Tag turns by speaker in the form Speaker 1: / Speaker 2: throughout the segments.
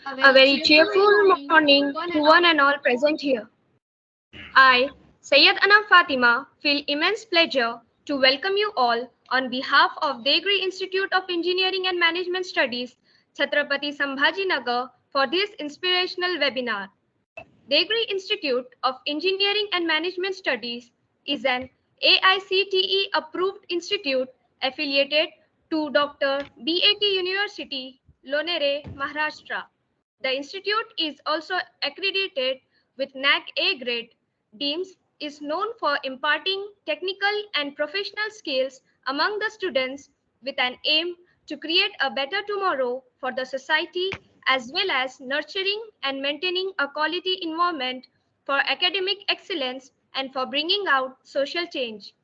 Speaker 1: A very cheerful morning to one and all present here. I, Sayyid Anam Fatima, feel immense pleasure to welcome you all on behalf of Degri Institute of Engineering and Management Studies, Chhatrapati Sambhaji Nagar, for this inspirational webinar. Degri Institute of Engineering and Management Studies is an AICTE approved institute affiliated to Dr. BAT University, Lonere, Maharashtra. The institute is also accredited with NAC A grade. DEAMS is known for imparting technical and professional skills among the students with an aim to create a better tomorrow for the society as well as nurturing and maintaining a quality environment for academic excellence and for bringing out social change.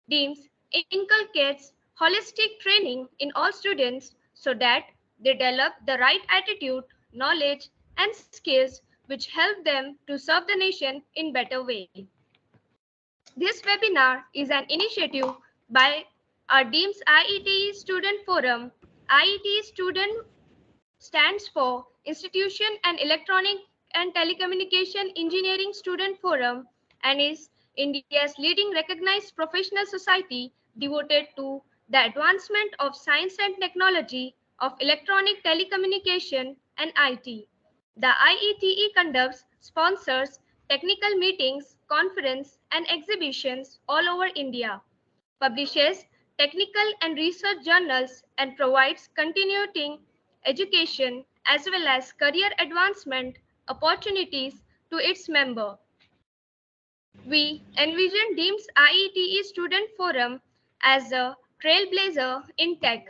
Speaker 1: DEAMS inculcates holistic training in all students so that they develop the right attitude, knowledge, and skills which help them to serve the nation in better way. This webinar is an initiative by our DEAMS IETE Student Forum. IETE Student stands for Institution and Electronic and Telecommunication Engineering Student Forum and is India's leading recognized professional society devoted to the advancement of science and technology of electronic telecommunication and IT. The IETE conducts, sponsors technical meetings, conferences, and exhibitions all over India, publishes technical and research journals, and provides continuing education as well as career advancement opportunities to its members. We envision DEAMS IETE Student Forum as a trailblazer in tech.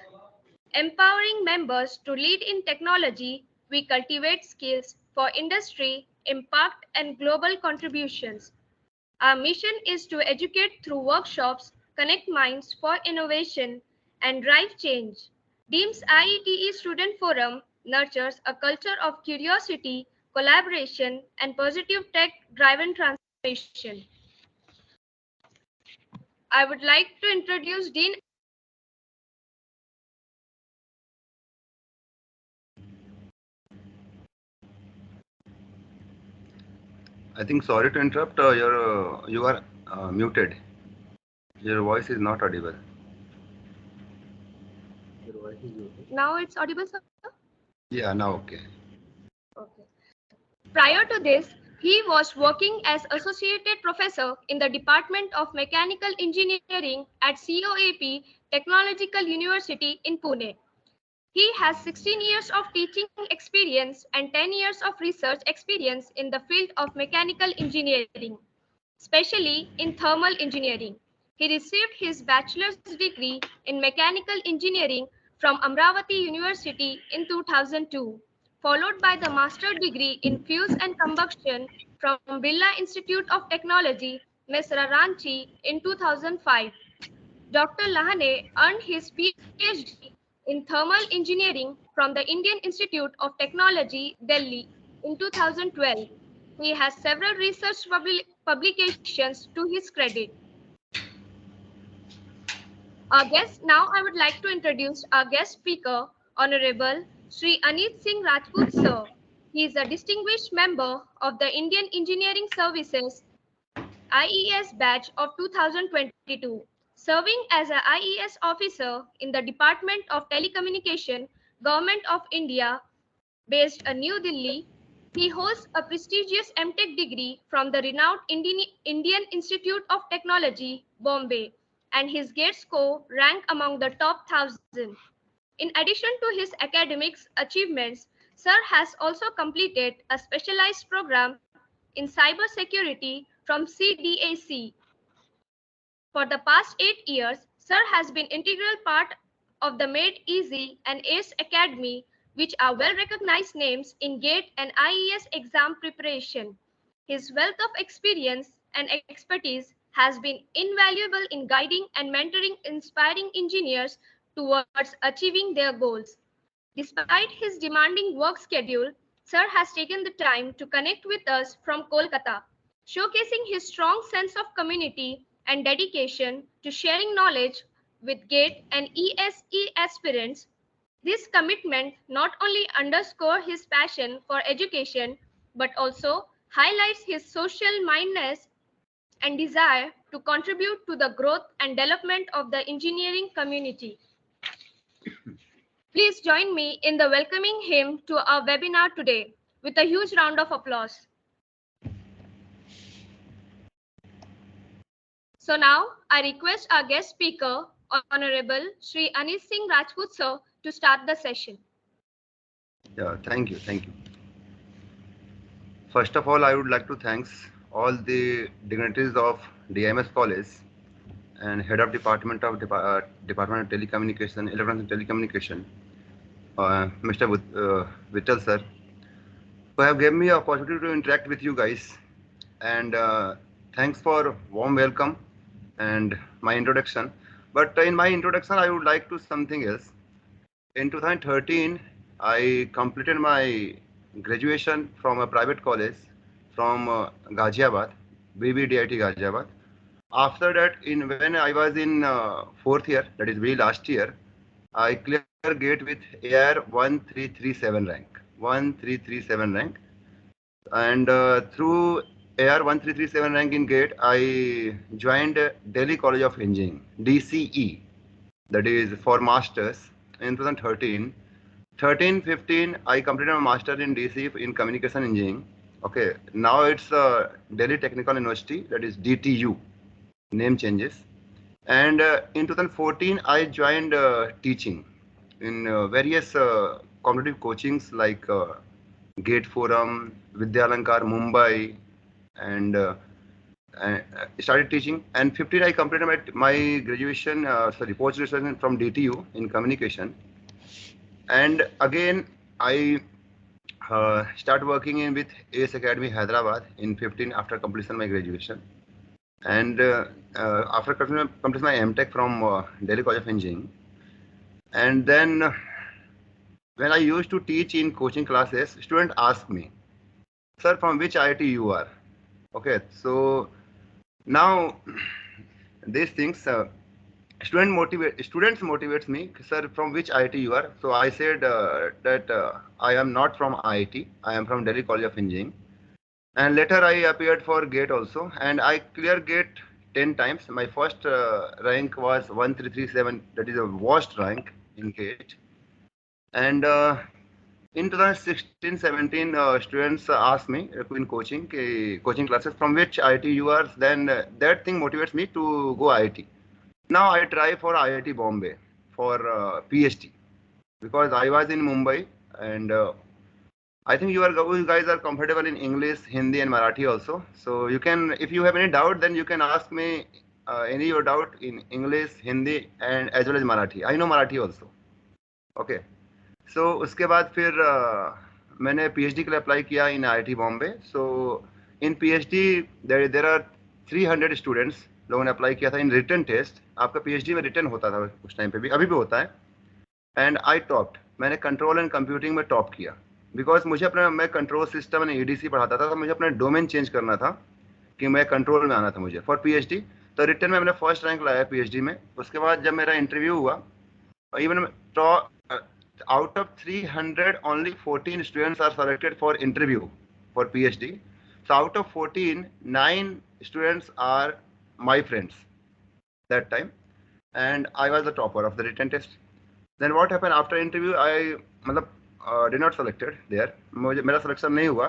Speaker 1: Empowering members to lead in technology, we cultivate skills for industry, impact, and global contributions. Our mission is to educate through workshops, connect minds for innovation, and drive change. DEAMS IETE Student Forum nurtures a culture of curiosity, collaboration, and positive tech-driven transformation. I would like to introduce Dean.
Speaker 2: I think sorry to interrupt. You are muted. Your voice is not audible.
Speaker 1: Now it's audible, sir?
Speaker 2: Yeah, now okay.
Speaker 1: Okay. Prior to this, he was working as associated professor in the Department of Mechanical Engineering at COAP Technological University in Pune. He has 16 years of teaching experience and 10 years of research experience in the field of mechanical engineering, especially in thermal engineering. He received his bachelor's degree in mechanical engineering from Amravati University in 2002, followed by the master's degree in fuels and combustion from Birla Institute of Technology, Mesra Ranchi in 2005. Dr. Lahane earned his PhD in thermal engineering from the Indian Institute of Technology, Delhi in 2012. He has several research publications to his credit. Now I would like to introduce our guest speaker, Honorable Sri Anit Singh Rajput Sir. He is a distinguished member of the Indian Engineering Services IES batch of 2022, serving as an IES officer in the Department of Telecommunication, Government of India, based in New Delhi. He holds a prestigious MTech degree from the renowned Indian Institute of Technology, Bombay, and his GATE score rank among the top 1,000. In addition to his academics achievements, Sir has also completed a specialized program in cybersecurity from CDAC. For the past 8 years, Sir has been integral part of the Made Easy and ACE Academy, which are well-recognized names in GATE and IES exam preparation. His wealth of experience and expertise has been invaluable in guiding and mentoring inspiring engineers towards achieving their goals. Despite his demanding work schedule, Sir has taken the time to connect with us from Kolkata, showcasing his strong sense of community and dedication to sharing knowledge with GATE and ESE aspirants. This commitment not only underscores his passion for education but also highlights his social mindedness and desire to contribute to the growth and development of the engineering community. Please join me in the welcoming him to our webinar today with a huge round of applause. So now I request our guest speaker, Honorable Shri Anis Singh Rajput sir, to start the session.
Speaker 2: Yeah, thank you, thank you. First of all, I would like to thank all the dignitaries of DMS College and Head of Department of Department of Telecommunication, Electronics and Telecommunication, Mr. Vittal sir, who have given me an opportunity to interact with you guys. And thanks for warm welcome and my introduction. But in my introduction, I would like to something else. In 2013, I completed my graduation from a private college from Ghaziabad, BBDIT Ghaziabad. After that, when I was in fourth year, that is very last year, I cleared GATE with AR 1337 rank, 1337 rank, and through AR 1337 rank in GATE, I joined Delhi College of Engineering, DCE, that is for masters in 2013. 13-15, I completed my master in DC in communication engineering. Okay, now it's Delhi Technical University, that is DTU, name changes. And in 2014, I joined teaching in various competitive coachings like Gate Forum, Vidyalankar, Mumbai, and started teaching. And 15, I completed my graduation, post graduation from DTU in communication. And again, I start working in with AS Academy Hyderabad in 15 after completion of my graduation. And after completing my MTech from Delhi College of Engineering. And then when I used to teach in coaching classes, students ask me, sir, from which IIT you are? Okay, so now these things, students motivates me, sir, from which IIT you are? So I said that I am not from IIT, I am from Delhi College of Engineering. And later I appeared for GATE also, and I cleared GATE 10 times. My first rank was 1337, that is a worst rank in GATE. And in 2016-17, students asked me in coaching classes, from which IIT you are, then that thing motivates me to go IIT. Now I try for IIT Bombay for PhD, because I was in Mumbai, and I think you guys are comfortable in English, Hindi, and Marathi also. So you can, if you have any doubt, then you can ask me any your doubt in English, Hindi, and as well as Marathi. I know Marathi also. Okay. So उसके बाद फिर मैंने PhD के लिए apply किया in IIT Bombay. So in PhD there are 300 students लोगों ने apply किया था in written test. आपका PhD में written होता था उस टाइम पे भी, अभी भी होता है. And I topped. मैंने कंट्रोल एंड कंप्यूटिंग में टॉप किया, बिकॉज मुझे अपना, मैं कंट्रोल सिस्टम एंड EDC पढ़ाता था, तो मुझे अपना डोमेन चेंज करना था कि मैं कंट्रोल में आना था मुझे फॉर PhD. तो रिटर्न में मैंने फर्स्ट रैंक लाया PhD में. उसके बाद जब मेरा इंटरव्यू हुआ, even out of 300 only 14 students are selected for interview for PhD. So out of 14, 9 students are my friends that time, and I was the topper of the written test. Then what happened after interview, I did not selected there, मेरा selection नहीं हुआ.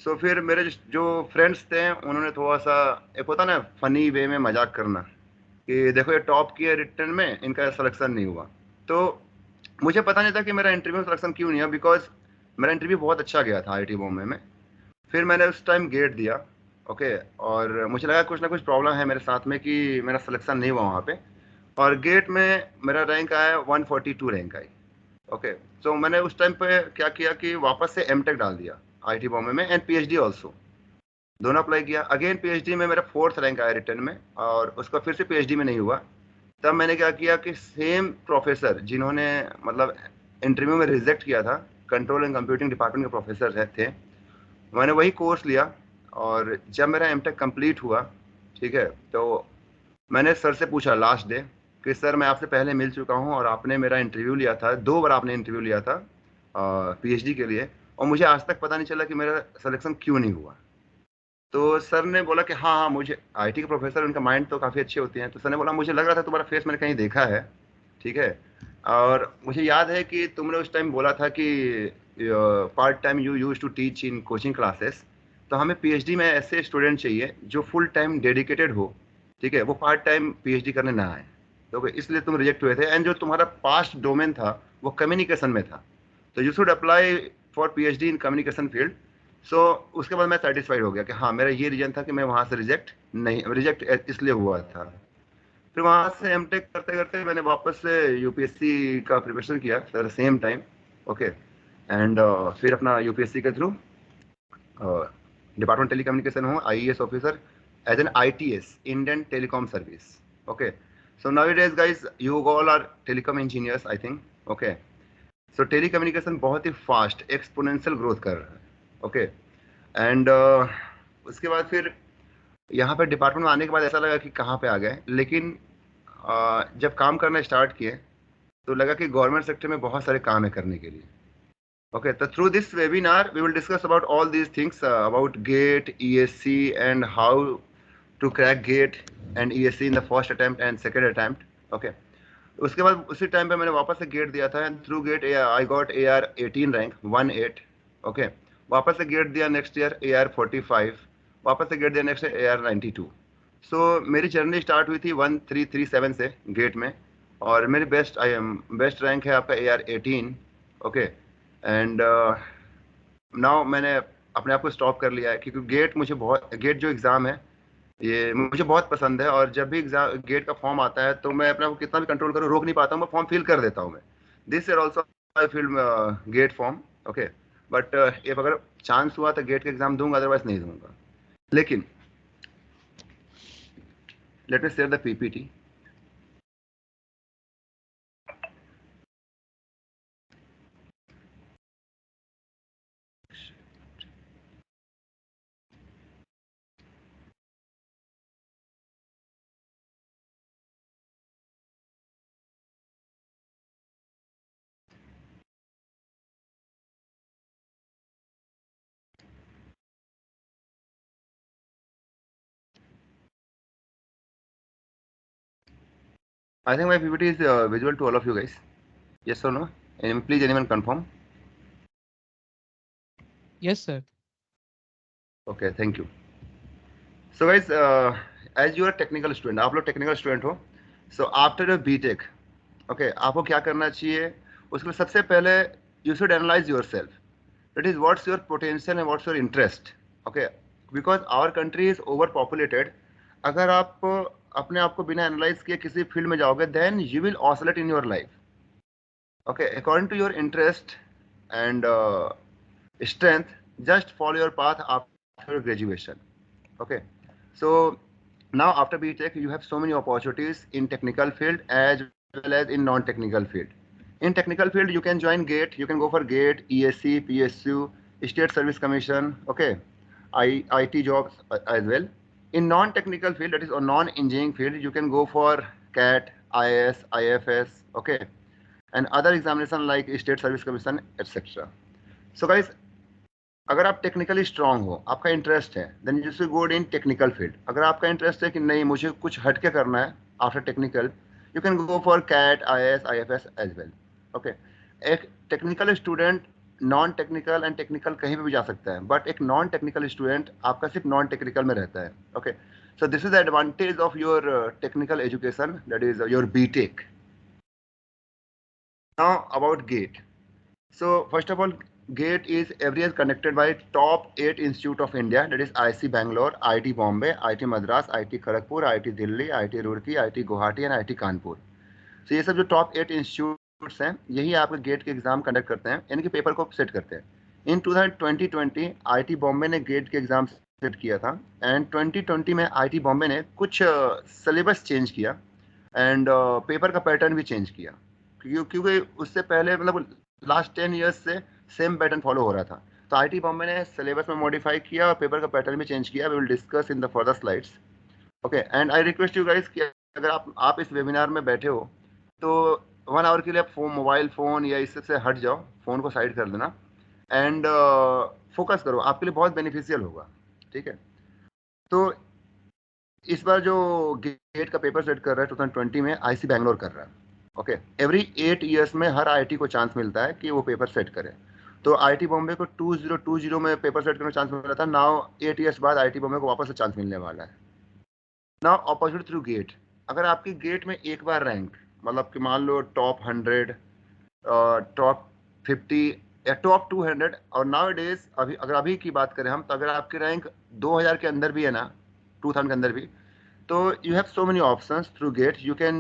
Speaker 2: सो फिर मेरे जो friends थे उन्होंने थोड़ा सा, एक होता ना फनी वे में मजाक करना कि देखो ये टॉप किया रिटर्न में, इनका सिलेक्शन नहीं हुआ. तो मुझे पता नहीं था कि मेरा इंटरव्यू सिलेक्शन क्यों नहीं हुआ, बिकॉज मेरा इंटरव्यू बहुत अच्छा गया था IIT बॉम्बे में. फिर मैंने उस टाइम गेट दिया. ओके, और मुझे लगा कुछ ना कुछ प्रॉब्लम है मेरे साथ में कि मेरा सिलेक्शन नहीं हुआ वहाँ पे, और गेट में मेरा रैंक आया 142 रैंक आई. ओके, सो मैंने उस टाइम पे क्या किया कि वापस से MTech डाल दिया IIT बॉम्बे में, एंड PhD ऑल्सो, दोनों अप्लाई किया. अगेन PhD में मेरा 4th रैंक आया रिटर्न में, और उसका फिर से PhD में नहीं हुआ. तब मैंने क्या किया कि सेम प्रोफेसर जिन्होंने मतलब इंटरव्यू में रिजेक्ट किया था, कंट्रोल एंड कंप्यूटिंग डिपार्टमेंट के प्रोफेसर थे, मैंने वही कोर्स लिया. और जब मेरा MTech कंप्लीट हुआ, ठीक है, तो मैंने सर से पूछा लास्ट डे कि सर मैं आपसे पहले मिल चुका हूँ और आपने मेरा इंटरव्यू लिया था, 2 बार आपने इंटरव्यू लिया था पीएचडी के लिए, और मुझे आज तक पता नहीं चला कि मेरा सिलेक्शन क्यों नहीं हुआ। तो सर ने बोला कि हाँ हाँ, मुझे आईटी के प्रोफेसर, उनका माइंड तो काफ़ी अच्छे होते हैं, तो सर ने बोला मुझे लग रहा था तुम्हारा फेस मैंने कहीं देखा है, ठीक है। और मुझे याद है कि तुमने उस टाइम बोला था कि part time you use to teach in coaching classes, तो हमें पीएचडी में ऐसे स्टूडेंट चाहिए जो फुल टाइम डेडिकेटेड हो, ठीक है, वो पार्ट टाइम पीएचडी करने ना आए। तो इसलिए तुम रिजेक्ट हुए थे, एंड जो तुम्हारा पास्ट डोमेन था वो कम्युनिकेशन में था, तो you should apply for PhD in communication field. So उसके बाद मैं सेटिस्फाइड हो गया कि हाँ, मेरा ये रीजन था कि मैं वहाँ से रिजेक्ट इसलिए हुआ था। फिर वहाँ से एमटेक करते करते मैंने वापस से यूपीएससी का प्रिपरेशन किया sir, same time, okay. And फिर अपना यूपीएससी के थ्रू डिपार्टमेंट टेलीकम्युनिकेशन हूँ, IAS officer as an ITS, Indian telecom service, okay. So nowadays guys you all are telecom engineers I think, okay. So telecommunication बहुत ही fast exponential growth कर रहा है, okay. And उसके बाद फिर यहाँ पे डिपार्टमेंट में आने के बाद ऐसा लगा कि कहाँ पे आ गए, लेकिन जब काम करना स्टार्ट किए तो लगा कि गवर्नमेंट सेक्टर में बहुत सारे काम है करने के लिए, ओके। तो through this webinar we will discuss about all these things, about GATE, ESC and how to crack GATE and ESC in the first attempt and second attempt, okay. उसके बाद उसी टाइम पे मैंने वापस से गेट दिया था, and through GATE I got AR 18 rank 18, okay. वापस से गेट दिया नेक्स्ट ईयर AR 45, वापस से गेट दिया नेक्स्ट ईयर AR 92। सो मेरी जर्नी स्टार्ट हुई थी 1337 से गेट में, और मेरी बेस्ट रैंक है आपका AR 18, ओके। एंड नाउ मैंने अपने आप को स्टॉप कर लिया है, क्योंकि गेट जो एग्ज़ाम है ये मुझे बहुत पसंद है, और जब भी एग्जाम गेट का फॉर्म आता है तो मैं अपने आप को कितना भी कंट्रोल करूँ, रोक नहीं पाता हूँ, मैं फॉर्म फिल कर देता हूँ मैं। This year also I fill GATE form, okay. But if अगर चांस हुआ तो गेट का एग्जाम दूंगा, अदरवाइज नहीं दूंगा। लेकिन let me share the PPT. I think my PPT is visual to all of you guys. Yes or no? Please anyone confirm?
Speaker 3: Yes, sir.
Speaker 2: Okay, thank you. So guys, as you are technical student, आप लोग technical student हो, so after your BTech, okay, आपको क्या करना चाहिए? उसके लिए सबसे पहले you should analyse your self, that is what's your potential and what's your interest, okay. Because our country is over populated. अगर आप अपने आप को बिना एनालाइज किए किसी फील्ड में जाओगे, then you will oscillate in your life, okay. According to your interest and strength, just follow your path after your graduation, okay. So now after BTech you have so many opportunities in technical field as well as in non-technical field. In technical field you can join GATE, you can go for GATE, ESC, PSU, State Service Commission, okay, IT jobs as well. In non-technical field, that is or non-engineering field, you can go for CAT, IAS, IFS, okay, and other examination like State Service Commission, etc. So guys, अगर आप technically strong हो, आपका interest है, then you should go in technical field. अगर आपका interest है कि नहीं मुझे कुछ हटके करना है after technical, you can go for CAT, IAS, IFS as well, okay. एक technical student non technical and technical कहीं पे भी जा सकता है, बट एक नॉन टेक्निकल स्टूडेंट आपका सिर्फ नॉन टेक्निकल में रहता है, okay. So this is the advantage of your technical education, that is your BTech. Now about GATE. So first of all, GATE is every year conducted by top 8 institute of India, that is IC Bangalore, IIT Bombay, IIT Madras, IIT Kharagpur, IIT Delhi, IIT Roorkee, IIT Guwahati and IIT Kanpur. So ये सब जो top 8 institutes हैं, यही आपके gate के exam conduct करते हैं, यानी कि पेपर को सेट करते हैं। इन 2020 IIT बॉम्बे ने गेट के एग्जाम सेट किया था, एंड 2020 में IIT बॉम्बे ने कुछ सिलेबस चेंज किया, एंड पेपर का पैटर्न भी चेंज किया, क्योंकि उससे पहले मतलब लास्ट 10 ईयर्स से सेम पैटर्न फॉलो हो रहा था। तो IIT बॉम्बे ने सिलेबस में मॉडिफाई किया और पेपर का पैटर्न भी चेंज किया। We will discuss in the further slides, okay. And I request you guys कि अगर आप इस वेबिनार में बैठे हो तो 1 आवर के लिए आप मोबाइल फ़ोन या इससे हट जाओ, फ़ोन को साइड कर देना एंड फोकस करो, आपके लिए बहुत बेनिफिशियल होगा। ठीक है, तो इस बार जो गेट का पेपर सेट कर रहा है 2020 में आईसी बैंगलोर कर रहा है। ओके, एवरी 8 ईयर्स में हर आईआईटी को चांस मिलता है कि वो पेपर सेट करे। तो आईआईटी बॉम्बे को 2020 में पेपर सेट करने का चांस मिला था। नाउ 8 ईयर्स बाद आईआईटी बॉम्बे को वापस से चांस मिलने वाला है। नाउ अपॉर्चुनिटी थ्रू गेट, अगर आपकी गेट में एक बार रैंक, मतलब कि मान लो टॉप 100, टॉप 50 या टॉप 200, और नाउ डेज अभी की बात करें हम, तो अगर आपकी रैंक 2000 के अंदर भी है ना, 2000 के अंदर भी, तो you have so many options through GATE. You can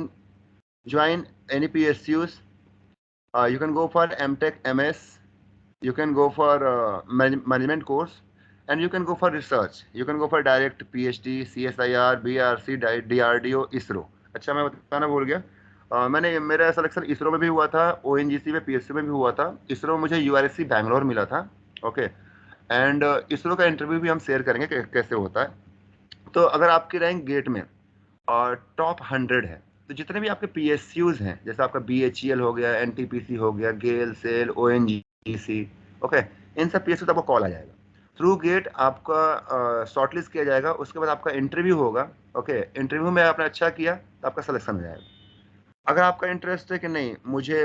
Speaker 2: join any PSUs. You can go for MTech, MS. You can go for management course, and you can go for research. You can go for direct PhD, CSIR, BRC, DRDO, ISRO. अच्छा, मैं बताना भूल गया, मेरा selection ISRO में भी हुआ था, ONGC में, PSU में भी हुआ था। इसरो में मुझे URSC बैंगलोर मिला था। ओके, एंड इसरो का इंटरव्यू भी हम शेयर करेंगे कैसे होता है। तो अगर आपकी रैंक गेट में और टॉप 100 है, तो जितने भी आपके PSUs हैं, जैसे आपका BHEL हो गया, NTPC हो गया, गेल, सेल, ONGC, ओके, इन सब PSU आपको कॉल आ जाएगा। थ्रू गेट आपका शॉर्टलिस्ट किया जाएगा, उसके बाद आपका इंटरव्यू होगा। ओके, इंटरव्यू में आपने अच्छा किया तो आपका सिलेक्शन हो जाएगा। अगर आपका इंटरेस्ट है कि नहीं मुझे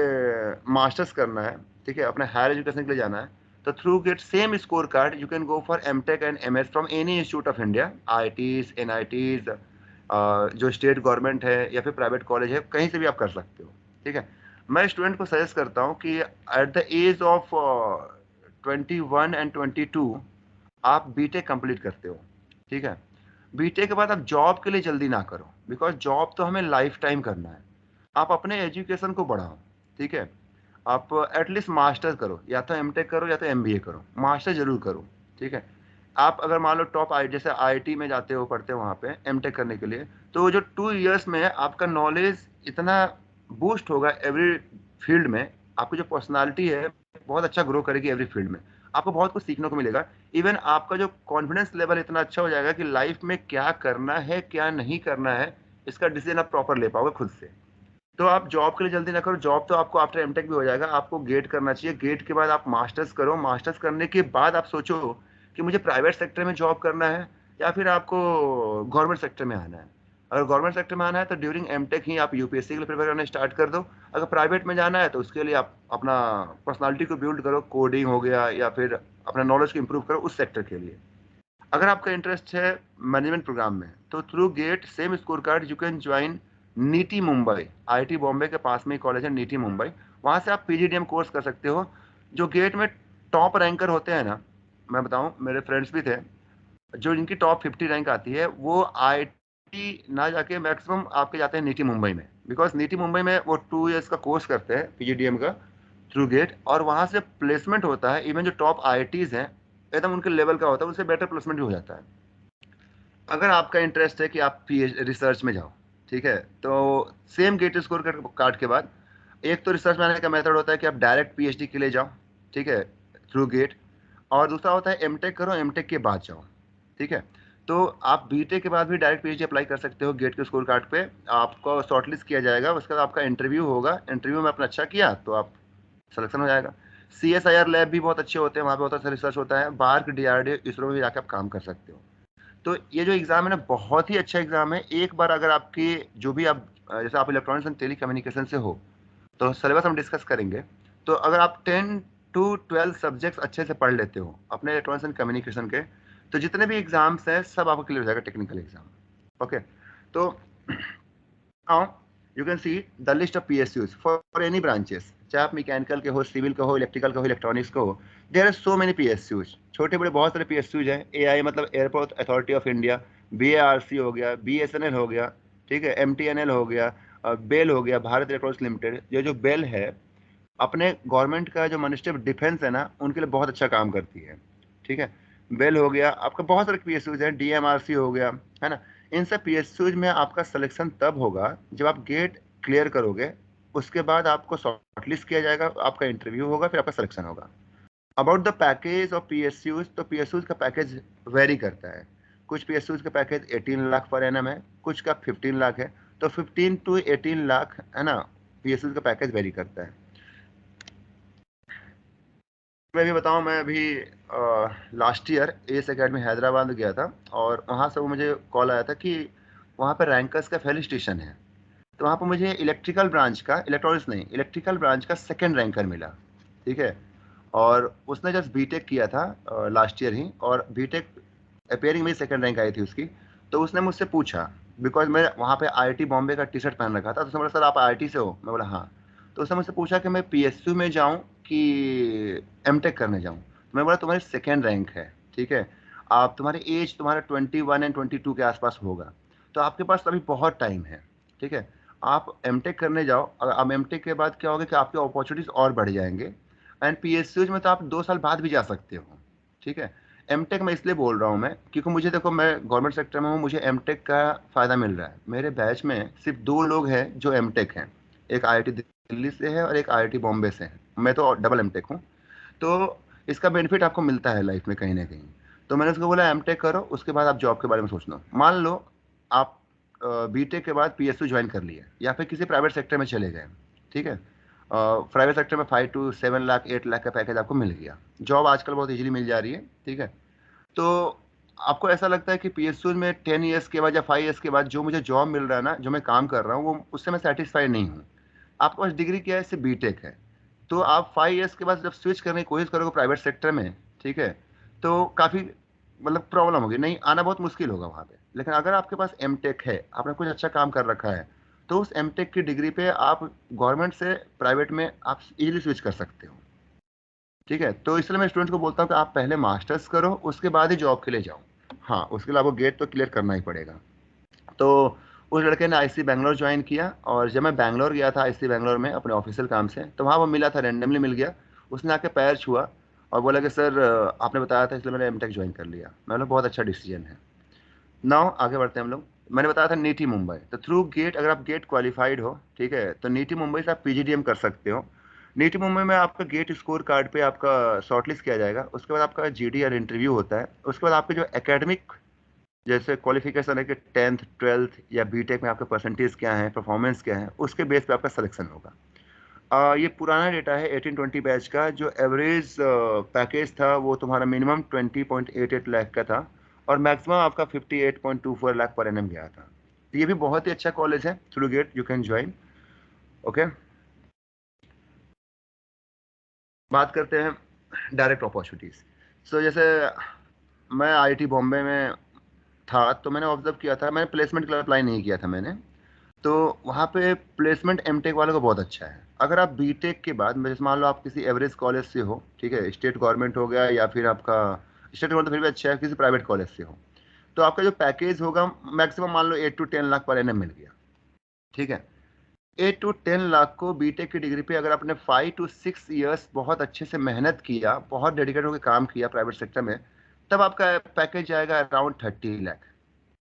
Speaker 2: मास्टर्स करना है, ठीक है, अपने हायर एजुकेशन के लिए जाना है, तो through get same score card you can go for MTech and MS from any institute of India, IITs, NITs, जो स्टेट गवर्नमेंट है या फिर प्राइवेट कॉलेज है, कहीं से भी आप कर सकते हो। ठीक है, मैं स्टूडेंट को सजेस्ट करता हूँ कि at the age of 21 and 22 आप बीटेक कंप्लीट करते हो। ठीक है, बीटेक के बाद आप जॉब के लिए जल्दी ना करो, बिकॉज जॉब तो हमें लाइफ टाइम करना है। आप अपने एजुकेशन को बढ़ाओ। ठीक है, आप एटलीस्ट मास्टर करो, या तो MTech करो या तो MBA करो, मास्टर जरूर करो। ठीक है, आप अगर मान लो टॉप आई जैसे IIT में जाते हो, पढ़ते हो वहाँ पे MTech करने के लिए, तो जो 2 इयर्स में आपका नॉलेज इतना बूस्ट होगा एवरी फील्ड में, आपकी जो पर्सनालिटी है बहुत अच्छा ग्रो करेगी एवरी फील्ड में, आपको बहुत कुछ सीखने को मिलेगा। इवन आपका जो कॉन्फिडेंस लेवल इतना अच्छा हो जाएगा कि लाइफ में क्या करना है क्या नहीं करना है, इसका डिसीजन आप प्रॉपर ले पाओगे खुद से। तो आप जॉब के लिए जल्दी ना करो, जॉब तो आपको आफ्टर MTech भी हो जाएगा, आपको गेट करना चाहिए। गेट के बाद आप मास्टर्स करो, मास्टर्स करने के बाद आप सोचो कि मुझे प्राइवेट सेक्टर में जॉब करना है या फिर आपको गवर्नमेंट सेक्टर में आना है। अगर गवर्नमेंट सेक्टर में आना है तो ड्यूरिंग MTech ही आप UPSC के लिए प्रिपेयर करना स्टार्ट कर दो। अगर प्राइवेट में जाना है तो उसके लिए आप अपना पर्सनालिटी को बिल्ड करो, कोडिंग हो गया या फिर अपना नॉलेज को इम्प्रूव करो उस सेक्टर के लिए। अगर आपका इंटरेस्ट है मैनेजमेंट प्रोग्राम में, तो through get same score card you can join नीति मुंबई। IIT बॉम्बे के पास में ही कॉलेज है नीति मुंबई, वहाँ से आप PGDM कोर्स कर सकते हो। जो गेट में टॉप रैंकर होते हैं ना, मैं बताऊं मेरे फ्रेंड्स भी थे, जो इनकी टॉप 50 रैंक आती है वो IIT ना जाके मैक्सिमम आपके जाते हैं नीति मुंबई में, बिकॉज नीति मुंबई में वो 2 इयर्स का कोर्स करते हैं PGDM का थ्रू गेट, और वहाँ से प्लेसमेंट होता है। इवन जो टॉप IITs हैं एकदम उनके लेवल का होता है, उससे बेटर प्लेसमेंट भी हो जाता है। अगर आपका इंटरेस्ट है कि आप रिसर्च में जाओ, ठीक है, तो सेम गेट स्कोर कार्ड के बाद एक तो रिसर्च में आने का मेथड होता है कि आप डायरेक्ट PhD के लिए जाओ, ठीक है, थ्रू गेट, और दूसरा होता है MTech करो, MTech के बाद जाओ। ठीक है, तो आप BTech के बाद भी डायरेक्ट PhD अप्लाई कर सकते हो। गेट के स्कोर कार्ड पे आपको शॉर्टलिस्ट किया जाएगा, उसके बाद आपका इंटरव्यू होगा, इंटरव्यू में आपने अच्छा किया तो आप सिलेक्शन हो जाएगा। CSIR लैब भी बहुत अच्छे होते हैं, वहाँ पे बहुत अच्छा रिसर्च होता है। बार्क, DRDO, इसरो में भी जाकर आप काम कर सकते हो। तो ये जो एग्ज़ाम है ना, बहुत ही अच्छा एग्ज़ाम है। एक बार अगर आपकी जो भी आप जैसे आप इलेक्ट्रॉनिक्स एंड टेली कम्युनिकेशन से हो, तो सिलेबस हम डिस्कस करेंगे। तो अगर आप 10 to 12 सब्जेक्ट्स अच्छे से पढ़ लेते हो अपने इलेक्ट्रॉनिक्स एंड कम्युनिकेशन के, तो जितने भी एग्जाम्स हैं सब आपको क्लियर हो जाएगा, टेक्निकल एग्जाम। ओके, तो now you can see the list of PSUs for any branches, चाहे आप मैकेनिकल के हो, सिविल का हो, इलेक्ट्रिकल का हो, इलेक्ट्रॉनिक्स का हो, there are so many PSUs। छोटे बड़े बहुत सारे PSUs हैं। AI मतलब airport authority of India, BARC हो गया, BSNL हो गया, ठीक है, MTNL हो गया, बेल हो गया, भारत इलेक्ट्रॉनिक्स लिमिटेड। ये जो बेल है अपने गवर्नमेंट का जो मिनिस्ट्री ऑफ डिफेंस है ना, उनके लिए बहुत अच्छा काम करती है। ठीक है, बेल हो गया, आपका बहुत सारे PSUs हैं, DMRC हो गया, है ना। इन सब PSUs में आपका सिलेक्शन तब होगा जब आप गेट क्लियर करोगे, उसके बाद आपको शॉर्टलिस्ट किया जाएगा, आपका इंटरव्यू होगा, फिर आपका सिलेक्शन होगा। About the package of PSUs, तो PSUs का पैकेज वेरी करता है। कुछ PSUs का पैकेज 18 लाख पर एनम है, कुछ का 15 लाख है। तो 15 to 18 लाख है ना PSU का पैकेज वेरी करता है। मैं भी बताऊं, मैं अभी last year S academy Hyderabad गया था और वहाँ से वो मुझे कॉल आया था कि वहाँ पर रैंकर्स का फेलिसिटेशन है। तो वहाँ पर मुझे इलेक्ट्रिकल ब्रांच का, इलेक्ट्रॉनिक्स नहीं, इलेक्ट्रिकल ब्रांच का सेकंड रैंकर मिला। ठीक है, और उसने जस्ट बीटेक किया था लास्ट ईयर ही, और बीटेक अपेयरिंग में सेकंड रैंक आई थी उसकी। तो उसने मुझसे पूछा, बिकॉज मैं वहाँ पे आईआईटी बॉम्बे का टी शर्ट पहन रखा था, तो उसने बोला सर आप आईआईटी से हो? मैं बोला हाँ। तो उसने मुझसे पूछा कि मैं पीएसयू में जाऊँ कि एमटेक करने जाऊँ? तो मैं बोला तुम्हारी सेकेंड रैंक है, ठीक है, आप तुम्हारी एज तुम्हारा 21 एंड 22 के आसपास होगा, तो आपके पास अभी बहुत टाइम है। ठीक है, आप एमटेक करने जाओ। अब एमटेक के बाद क्या होगा कि आपके अपॉर्चुनिटीज और बढ़ जाएंगे, एंड पीएसयू में तो आप 2 साल बाद भी जा सकते हो। ठीक है, एमटेक मैं इसलिए बोल रहा हूँ मैं, क्योंकि मुझे देखो, मैं गवर्नमेंट सेक्टर में हूँ, मुझे एमटेक का फ़ायदा मिल रहा है। मेरे बैच में सिर्फ 2 लोग हैं जो एमटेक हैं, एक आईआईटी दिल्ली से है और एक आईआईटी बॉम्बे से है। मैं तो डबल एमटेक हूँ। तो इसका बेनिफिट आपको मिलता है लाइफ में कहीं ना कहीं। तो मैंने उसको बोला एमटेक करो, उसके बाद आप जॉब के बारे में सोचना। मान लो आप बीटेक के बाद पीएसयू ज्वाइन कर लिया या फिर किसी प्राइवेट सेक्टर में चले गए। ठीक है, प्राइवेट सेक्टर में 5 to 7 लाख 8 लाख का पैकेज आपको मिल गया। जॉब आजकल बहुत इजीली मिल जा रही है। ठीक है, तो आपको ऐसा लगता है कि पीएसयू में 10 ईयर्स के बाद या 5 ईयर्स के बाद जो मुझे जॉब मिल रहा है ना, जो मैं काम कर रहा हूँ, वो उससे मैं सेटिस्फाइड नहीं हूँ। आपके पास डिग्री क्या है? सिर्फ बीटेक है। तो आप 5 ईयर्स के बाद जब स्विच करने की कोशिश करोगे प्राइवेट सेक्टर में, ठीक है, तो काफ़ी मतलब प्रॉब्लम होगी, नहीं आना बहुत मुश्किल होगा वहाँ पे। लेकिन अगर आपके पास एमटेक है, आपने कुछ अच्छा काम कर रखा है, तो उस एमटेक की डिग्री पे आप गवर्नमेंट से प्राइवेट में आप इजीली स्विच कर सकते हो। ठीक है, तो इसलिए मैं स्टूडेंट्स को बोलता हूँ कि आप पहले मास्टर्स करो, उसके बाद ही जॉब के लिए जाओ। हाँ, उसके लिए आपको गेट तो क्लियर करना ही पड़ेगा। तो उस लड़के ने आईसी बैंगलोर ज्वाइन किया, और जब मैं बैंगलोर गया था आईसी बैंगलोर में अपने ऑफिशियल काम से, तो वहाँ वो मिला था, रैंडमली मिल गया। उसने आके पैर छुआ और बोला कि सर आपने बताया था इसलिए मैंने एमटेक ज्वाइन कर लिया। मैं बोला बहुत अच्छा डिसीजन है। नाउ आगे बढ़ते हैं हम लोग। मैंने बताया था नीटी मुंबई, तो थ्रू गेट अगर आप गेट क्वालिफाइड हो, ठीक है, तो नीटी मुंबई से आप पीजीडीएम कर सकते हो। नीटी मुंबई में आपका गेट स्कोर कार्ड पे आपका शॉर्टलिस्ट किया जाएगा, उसके बाद आपका जीडीआर इंटरव्यू होता है, उसके बाद आपके जो एकेडमिक जैसे क्वालिफिकेशन है कि 10th 12th या बीटेक में आपके परसेंटेज क्या है, परफॉर्मेंस क्या है, उसके बेस पे आपका सिलेक्शन होगा। ये पुराना डेटा है 1820 बैच का। जो एवरेज पैकेज था वो तुम्हारा मिनिमम 20.88 लाख का था, और मैक्सिमम आपका 58.24 लाख पर एनएम गया था। तो ये भी बहुत ही अच्छा कॉलेज है, through GATE you can join. Okay, बात करते हैं डायरेक्ट अपॉर्चुनिटीज। सो जैसे मैं आईआईटी बॉम्बे में था, तो मैंने ऑब्जर्व किया था, मैंने प्लेसमेंट के लिए अप्लाई नहीं किया था मैंने। तो वहाँ पे प्लेसमेंट एमटेक वालों का बहुत अच्छा है। अगर आप बीटेक के बाद, जैसे मान लो आप किसी एवरेज कॉलेज से हो, ठीक है, स्टेट गवर्नमेंट हो गया या फिर आपका स्टेट गवर्नमेंट तो फिर भी अच्छा है, किसी प्राइवेट कॉलेज से हो, तो आपका जो पैकेज होगा मैक्सिमम मान लो 8 to 10 लाख पर एनम मिल गया। ठीक है, 8 to 10 लाख को बीटेक की डिग्री पे अगर आपने 5 to 6 ईयर्स बहुत अच्छे से मेहनत किया, बहुत डेडिकेट होकर काम किया प्राइवेट सेक्टर में, तब आपका पैकेज जाएगा अराउंड 30 लाख।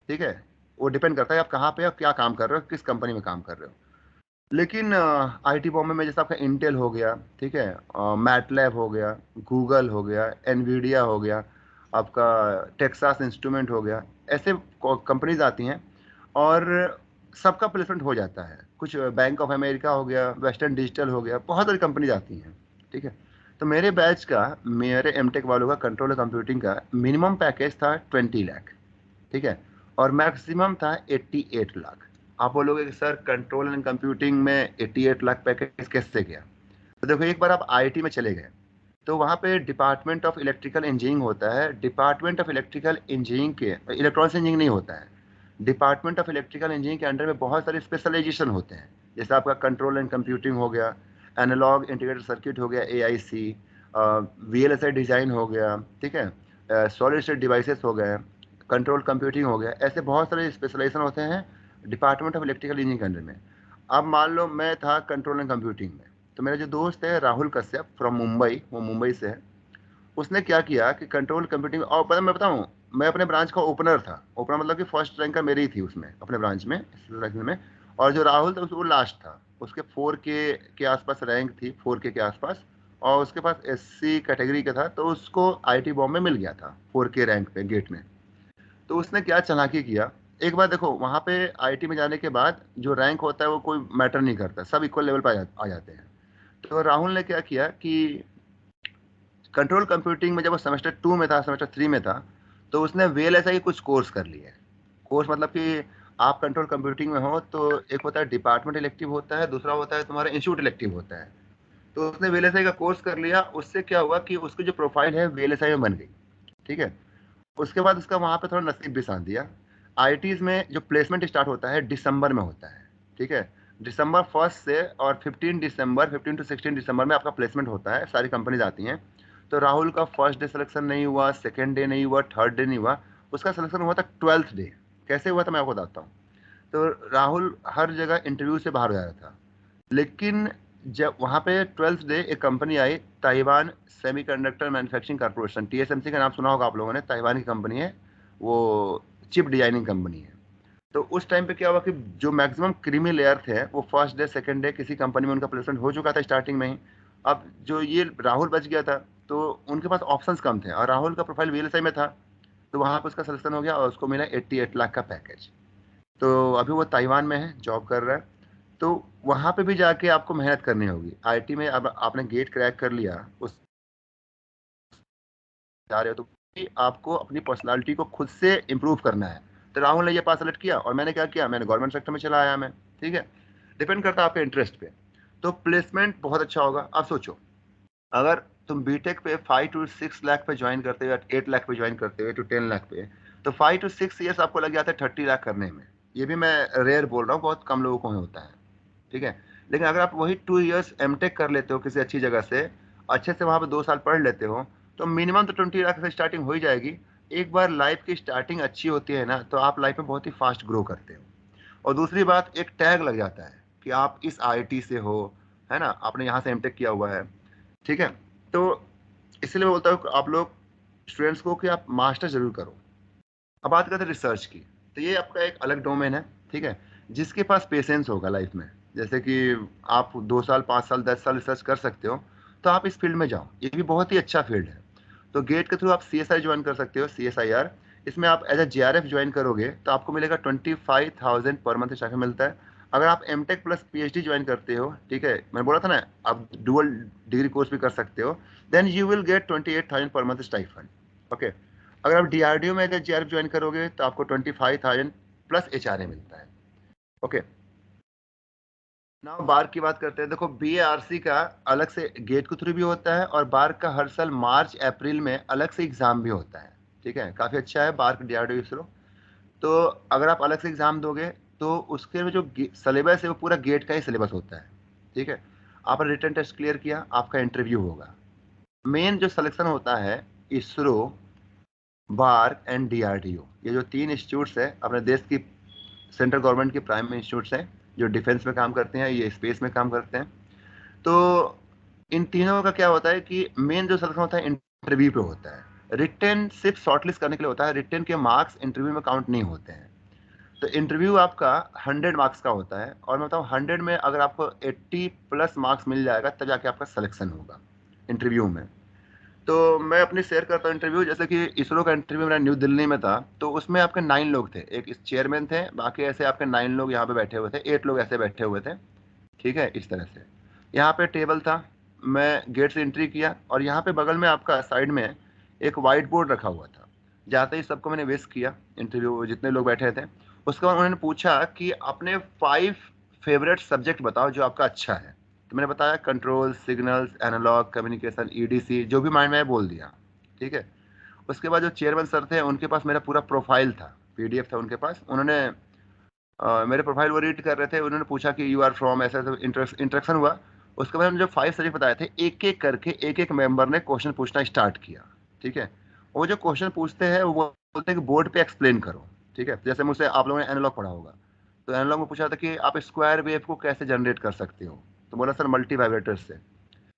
Speaker 2: ठीक है, वो डिपेंड करता है आप कहाँ पे और क्या काम कर रहे हो, किस कंपनी में काम कर रहे हो। लेकिन आईटी बॉम्बे में जैसे आपका इंटेल हो गया, ठीक है, मैटलैब हो गया, गूगल हो गया, एनवीडिया हो गया, आपका टेक्सास इंस्ट्रूमेंट हो गया, ऐसे कंपनीज आती हैं और सबका प्लेसमेंट हो जाता है। कुछ बैंक ऑफ अमेरिका हो गया, वेस्टर्न डिजिटल हो गया, बहुत सारी कंपनीज आती हैं। ठीक है, तो मेरे बैच का, मेरे एमटेक वालों का कंट्रोल कंप्यूटिंग का मिनिमम पैकेज था 20 लाख। ठीक है, और मैक्सिमम था 88 लाख। आप बोलोगे कि सर कंट्रोल एंड कंप्यूटिंग में 88 लाख पैकेज कैसे गया? तो देखो, एक बार आप आईआईटी में चले गए, तो वहाँ पे डिपार्टमेंट ऑफ इलेक्ट्रिकल इंजीनियरिंग होता है। डिपार्टमेंट ऑफ इलेक्ट्रिकल इंजीनियरिंग के, इलेक्ट्रॉनिक्स इंजीनियरिंग नहीं होता है, डिपार्टमेंट ऑफ इलेक्ट्रिकल इंजीनियरिंग के अंडर में बहुत सारे स्पेशलाइजेशन होते हैं। जैसे आपका कंट्रोल एंड कंप्यूटिंग हो गया, एनालॉग इंटीग्रेटेड सर्किट हो गया एआईसी, वीएलएसआई डिजाइन हो गया, ठीक है, सॉलिड स्टेट डिवाइसेस हो गए, कंट्रोल कंप्यूटिंग हो गया, ऐसे बहुत सारे स्पेशलाइजेशन होते हैं डिपार्टमेंट ऑफ इलेक्ट्रिकल इंजीनियरिंग के अंडर में। अब मान लो मैं था कंट्रोल एंड कंप्यूटिंग में, तो मेरा जो दोस्त है राहुल कश्यप फ्रॉम मुंबई, वो मुंबई से है, उसने क्या किया कि कंट्रोल कंप्यूटिंग, और पता मैं बताऊं, मैं अपने ब्रांच का ओपनर था। ओपनर मतलब कि फर्स्ट रैंकर मेरी ही थी उसमें, अपने ब्रांच में, में। और जो राहुल था वो लास्ट था, उसके 4K के आसपास रैंक थी, 4K के आसपास, और उसके पास SC कैटेगरी का था, तो उसको आईटी बॉम्बे मिल गया था 4K रैंक पे गेट में। तो उसने क्या चालाकी किया, एक बार देखो वहाँ पे आईटी में जाने के बाद जो रैंक होता है वो कोई मैटर नहीं करता, सब इक्वल लेवल पे आ जाते हैं। तो राहुल ने क्या किया कि कंट्रोल कंप्यूटिंग में जब वो सेमेस्टर 2 में था, सेमेस्टर 3 में था, तो उसने वीएलएसआई कुछ कोर्स कर लिए। कोर्स मतलब कि आप कंट्रोल कंप्यूटिंग में हो तो एक होता है डिपार्टमेंट इलेक्टिव होता है, दूसरा होता है तुम्हारा इंस्टीट्यूट इलेक्टिव होता है। तो उसने वीएलएसआई का कोर्स कर लिया, उससे क्या हुआ कि उसकी जो प्रोफाइल है वीएलएसआई में बन गई। ठीक है, उसके बाद उसका वहाँ पे थोड़ा नसीब भी साथ दिया। आईटीज में जो प्लेसमेंट स्टार्ट होता है दिसंबर में होता है। ठीक है, दिसंबर 1 से और 15 टू 16 दिसंबर में आपका प्लेसमेंट होता है, सारी कंपनीज आती हैं। तो राहुल का फर्स्ट डे सिलेक्शन नहीं हुआ, सेकेंड डे नहीं हुआ, थर्ड डे नहीं हुआ, उसका सिलेक्शन हुआ था 12th डे। कैसे हुआ था मैं आपको बताता हूँ। तो राहुल हर जगह इंटरव्यू से बाहर हो जा रहा था, लेकिन जब वहाँ पे 12th डे एक कंपनी आई, Taiwan semiconductor manufacturing corporation, TSMC का नाम सुना होगा आप लोगों ने, ताइवान की कंपनी है वो, चिप डिजाइनिंग कंपनी है। तो उस टाइम पे क्या हुआ कि जो मैक्सिमम क्रीमी लेयर थे वो फर्स्ट डे सेकंड डे किसी कंपनी में उनका प्लेसमेंट हो चुका था स्टार्टिंग में ही। अब जो ये राहुल बच गया था, तो उनके पास ऑप्शंस कम थे और राहुल का प्रोफाइल वीएलएसआई में था, तो वहाँ पे उसका सिलेक्शन हो गया और उसको मिला 88 लाख का पैकेज। तो अभी वो ताइवान में है, जॉब कर रहा है। तो वहाँ पे भी जाके आपको मेहनत करनी होगी। आईटी में अब आपने गेट क्रैक कर लिया, उस जा रहे हो तो भी आपको अपनी पर्सनालिटी को खुद से इम्प्रूव करना है। तो राहुल ने ये पास सेलेक्ट किया और मैंने क्या किया, मैंने गवर्नमेंट सेक्टर में चला आया मैं। ठीक है, डिपेंड करता है आपके इंटरेस्ट पे। तो प्लेसमेंट बहुत अच्छा होगा। अब सोचो, अगर तुम बीटेक पे 5 to 6 लाख पे ज्वाइन करते हो या 8 लाख पे ज्वाइन करते हो, 8 to 10 लाख पे, तो 5 to 6 ईयर्स आपको लग जाता है 30 लाख करने में। ये भी मैं रेयर बोल रहा हूँ, बहुत कम लोगों को होता है। ठीक है, लेकिन अगर आप वही 2 ईयर्स एमटेक कर लेते हो किसी अच्छी जगह से, अच्छे से वहाँ पे 2 साल पढ़ लेते हो, तो मिनिमम तो 20 लाख से स्टार्टिंग हो ही जाएगी। एक बार लाइफ की स्टार्टिंग अच्छी होती है ना, तो आप लाइफ में बहुत ही फास्ट ग्रो करते हो। और दूसरी बात, एक टैग लग जाता है कि आप इस आईआईटी से हो, है ना, आपने यहाँ से एमटेक किया हुआ है। ठीक है, तो इसलिए मैं बोलता हूँ कि आप लोग स्टूडेंट्स को कि आप मास्टर जरूर करो। अब बात करते हैं रिसर्च की, तो ये आपका एक अलग डोमेन है। ठीक है, जिसके पास पेशेंस होगा लाइफ में, जैसे कि आप 2 साल 5 साल 10 साल रिसर्च कर सकते हो, तो आप इस फील्ड में जाओ, ये भी बहुत ही अच्छा फील्ड है। तो गेट के थ्रू आप CSI ज्वाइन कर सकते हो, CSIR। इसमें आप एज ए JRF ज्वाइन करोगे तो आपको मिलेगा 25,000 पर मंथ स्टाइपेंड मिलता है। अगर आप एमटेक प्लस PhD ज्वाइन करते हो, ठीक है, मैं बोला था ना आप डुअल डिग्री कोर्स भी कर सकते हो, then you will get 28,000 per month stipend. Okay, अगर आप DRDO में अगर JRF ज्वाइन करोगे तो आपको 25,000 प्लस HRA मिलता है। ओके, नाउ बार की बात करते हैं। देखो BARC का अलग से गेट के थ्रू भी होता है और बार का हर साल मार्च अप्रैल में अलग से एग्जाम भी होता है। ठीक है, काफी अच्छा है बार DRDO इसरो। तो अगर आप अलग से एग्जाम दोगे तो उसके में जो सिलेबस है वो पूरा गेट का ही सिलेबस होता है। ठीक है, आपने रिटन टेस्ट क्लियर किया, आपका इंटरव्यू होगा। मेन जो सिलेक्शन होता है इसरो, बार एंड DRDO, ये जो 3 इंस्टीट्यूट्स है अपने देश की सेंट्रल गवर्नमेंट के प्राइम इंस्टीट्यूट्स हैं, जो डिफेंस में काम करते हैं, ये स्पेस में काम करते हैं। तो इन तीनों का क्या होता है कि मेन जो सिलेक्शन होता है इंटरव्यू पे होता है। रिटन सिर्फ शॉर्टलिस्ट करने के लिए होता है, रिटन के मार्क्स इंटरव्यू में काउंट नहीं होते हैं। तो इंटरव्यू आपका 100 मार्क्स का होता है और मैं बताऊँ 100 में अगर आपको 80 प्लस मार्क्स मिल जाएगा तब जाके आपका सिलेक्शन होगा इंटरव्यू में। तो मैं अपनी शेयर करता हूँ इंटरव्यू, जैसे कि इसरो का इंटरव्यू मेरा न्यू दिल्ली में था, तो उसमें आपके 9 लोग थे, एक इस चेयरमैन थे, बाकी ऐसे आपके 9 लोग यहाँ पे बैठे हुए थे, 8 लोग ऐसे बैठे हुए थे। ठीक है, इस तरह से यहाँ पे टेबल था, मैं गेट से एंट्री किया और यहाँ पे बगल में आपका साइड में एक वाइट बोर्ड रखा हुआ था। जाते ही सबको मैंने विश किया, इंटरव्यू जितने लोग बैठे थे। उसके बाद उन्होंने पूछा कि अपने 5 फेवरेट सब्जेक्ट बताओ जो आपका अच्छा है। तो मैंने बताया control, signals, analogue, communication, EDC, जो भी माइंड में बोल दिया। ठीक है, उसके बाद जो चेयरमैन सर थे उनके पास मेरा पूरा प्रोफाइल था, PDF था उनके पास। उन्होंने मेरे प्रोफाइल वो रीड कर रहे थे, उन्होंने पूछा कि यू आर फ्रॉम, ऐसा इंट्रक्शन हुआ। उसके बाद जो 5 सब्जेक्ट बताए थे, एक एक करके एक एक मेंबर ने क्वेश्चन पूछना स्टार्ट किया। ठीक है, वो जो क्वेश्चन पूछते हैं वो बोलते हैं कि बोर्ड पे एक्सप्लेन करो। ठीक है, जैसे मुझसे आप लोगों ने एनालॉग पढ़ा होगा, तो एनालॉग में पूछा था कि आप स्क्वायर वेव को कैसे जनरेट कर सकते हो, तो बोला सर मल्टी वाइब्रेटर से।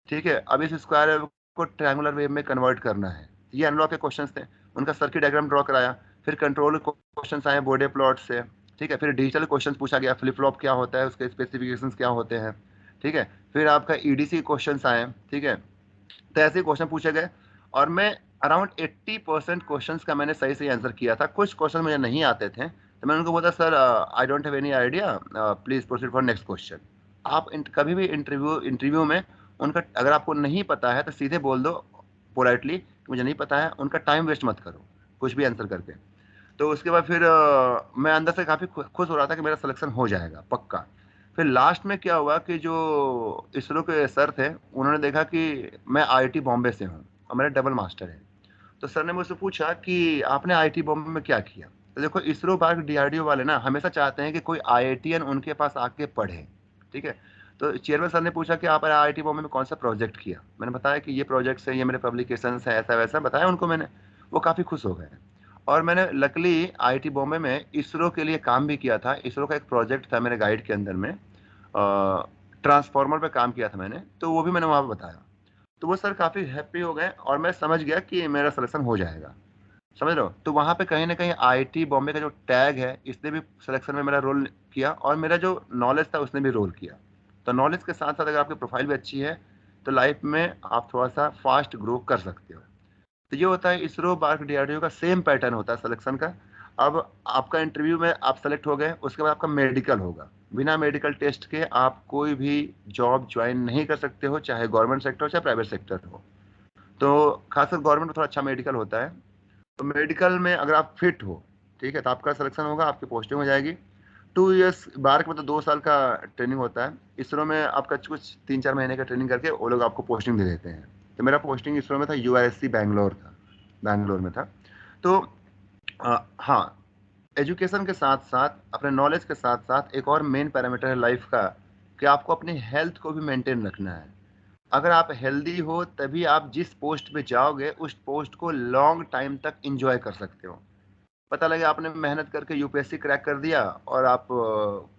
Speaker 2: ठीक है, अब इस स्क्वायर वेव को ट्रायंगुलर वेव में कन्वर्ट करना है। ये एनालॉग के क्वेश्चंस थे, उनका सर्किट डायग्राम ड्रॉ कराया। फिर कंट्रोल क्वेश्चंस आए बोर्डे प्लॉट से। ठीक है, फिर डिजिटल क्वेश्चंस पूछा गया, फ्लिप फ्लॉप क्या होता है, उसके स्पेसिफिकेशंस क्या होते हैं। ठीक है, फिर आपका EDC क्वेश्चंस आए। ठीक है, तो ऐसे क्वेश्चन पूछे गए और मैं अराउंड 80% क्वेश्चंस का मैंने सही सही आंसर किया था। कुछ क्वेश्चन मुझे नहीं आते थे, तो मैंने उनको बोला sir I don't have any idea, please proceed for next question. आप कभी भी इंटरव्यू में उनका अगर आपको नहीं पता है तो सीधे बोल दो पोलाइटली कि मुझे नहीं पता है, उनका टाइम वेस्ट मत करो कुछ भी आंसर करके। तो उसके बाद फिर मैं अंदर से काफ़ी खुश हो रहा था कि मेरा सिलेक्शन हो जाएगा पक्का। फिर लास्ट में क्या हुआ कि जो इसरो के सर थे उन्होंने देखा कि मैं आईआईटी बॉम्बे से हूँ और मेरा डबल मास्टर है। तो सर ने मुझसे पूछा कि आपने आईआईटी बॉम्बे में क्या किया। तो देखो इसरो बाग डीआरडीओ वाले ना हमेशा चाहते हैं कि कोई आईआईटीएन उनके पास आके पढ़े, ठीक है। तो चेयरमैन सर ने पूछा कि आप आईआईटी बॉम्बे में कौन सा प्रोजेक्ट किया। मैंने बताया कि ये प्रोजेक्ट्स है, ये मेरे पब्लिकेशंस है, ऐसा वैसा बताया उनको मैंने। वो काफ़ी खुश हो गए। और मैंने लकली आईआईटी बॉम्बे में इसरो के लिए काम भी किया था। इसरो का एक प्रोजेक्ट था मेरे गाइड के अंदर में, ट्रांसफार्मर पे काम किया था मैंने, तो वो भी मैंने वहाँ पे बताया। तो वो सर काफ़ी हैप्पी हो गए और मैं समझ गया कि मेरा सिलेक्शन हो जाएगा, समझ रहे हो। तो वहाँ पे कहीं ना कहीं आईआईटी बॉम्बे का जो टैग है इसने भी सिलेक्शन में मेरा रोल किया और मेरा जो नॉलेज था उसने भी रोल किया। तो नॉलेज के साथ साथ अगर आपकी प्रोफाइल भी अच्छी है तो लाइफ में आप थोड़ा सा फास्ट ग्रो कर सकते हो। तो ये होता है इसरो बार्क डीआरडीओ का सेम पैटर्न होता है सिलेक्शन का। अब आपका इंटरव्यू में आप सेलेक्ट हो गए, उसके बाद आपका मेडिकल होगा। बिना मेडिकल टेस्ट के आप कोई भी जॉब ज्वाइन नहीं कर सकते हो, चाहे गवर्नमेंट सेक्टर हो चाहे प्राइवेट सेक्टर हो। तो खासकर गवर्नमेंट में थोड़ा अच्छा मेडिकल होता है। तो मेडिकल में अगर आप फिट हो, ठीक है, तो आपका सिलेक्शन होगा, आपकी पोस्टिंग हो जाएगी। 2 इयर्स बार के मतलब 2 साल का ट्रेनिंग होता है। इसरो में आपका कुछ 3-4 महीने का ट्रेनिंग करके वो लोग आपको पोस्टिंग दे देते हैं। तो मेरा पोस्टिंग इसरो में था, यूआरएससी बैंगलोर था, बैंगलोर में था। तो हाँ, एजुकेशन के साथ साथ अपने नॉलेज के साथ साथ एक और मेन पैरामीटर है लाइफ का कि आपको अपनी हेल्थ को भी मेंटेन रखना है। अगर आप हेल्दी हो तभी आप जिस पोस्ट पे जाओगे उस पोस्ट को लॉन्ग टाइम तक इंजॉय कर सकते हो। पता लगे आपने मेहनत करके यूपीएससी क्रैक कर दिया और आप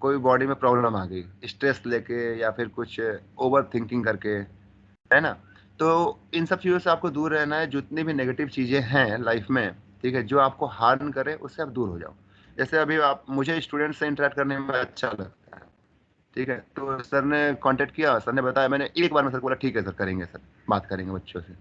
Speaker 2: कोई बॉडी में प्रॉब्लम आ गई स्ट्रेस लेके या फिर कुछ ओवर थिंकिंग करके, है ना। तो इन सब चीज़ों से आपको दूर रहना है। जितनी भी नेगेटिव चीज़ें हैं लाइफ में, ठीक है, जो आपको हार्म करे उससे आप दूर हो जाओ। जैसे अभी आप मुझे स्टूडेंट से इंटरेक्ट करने में अच्छा लगता है, ठीक है, तो सर ने कांटेक्ट किया, सर ने बताया, मैंने एक बार में सर को बोला ठीक है सर करेंगे सर, बात करेंगे बच्चों से।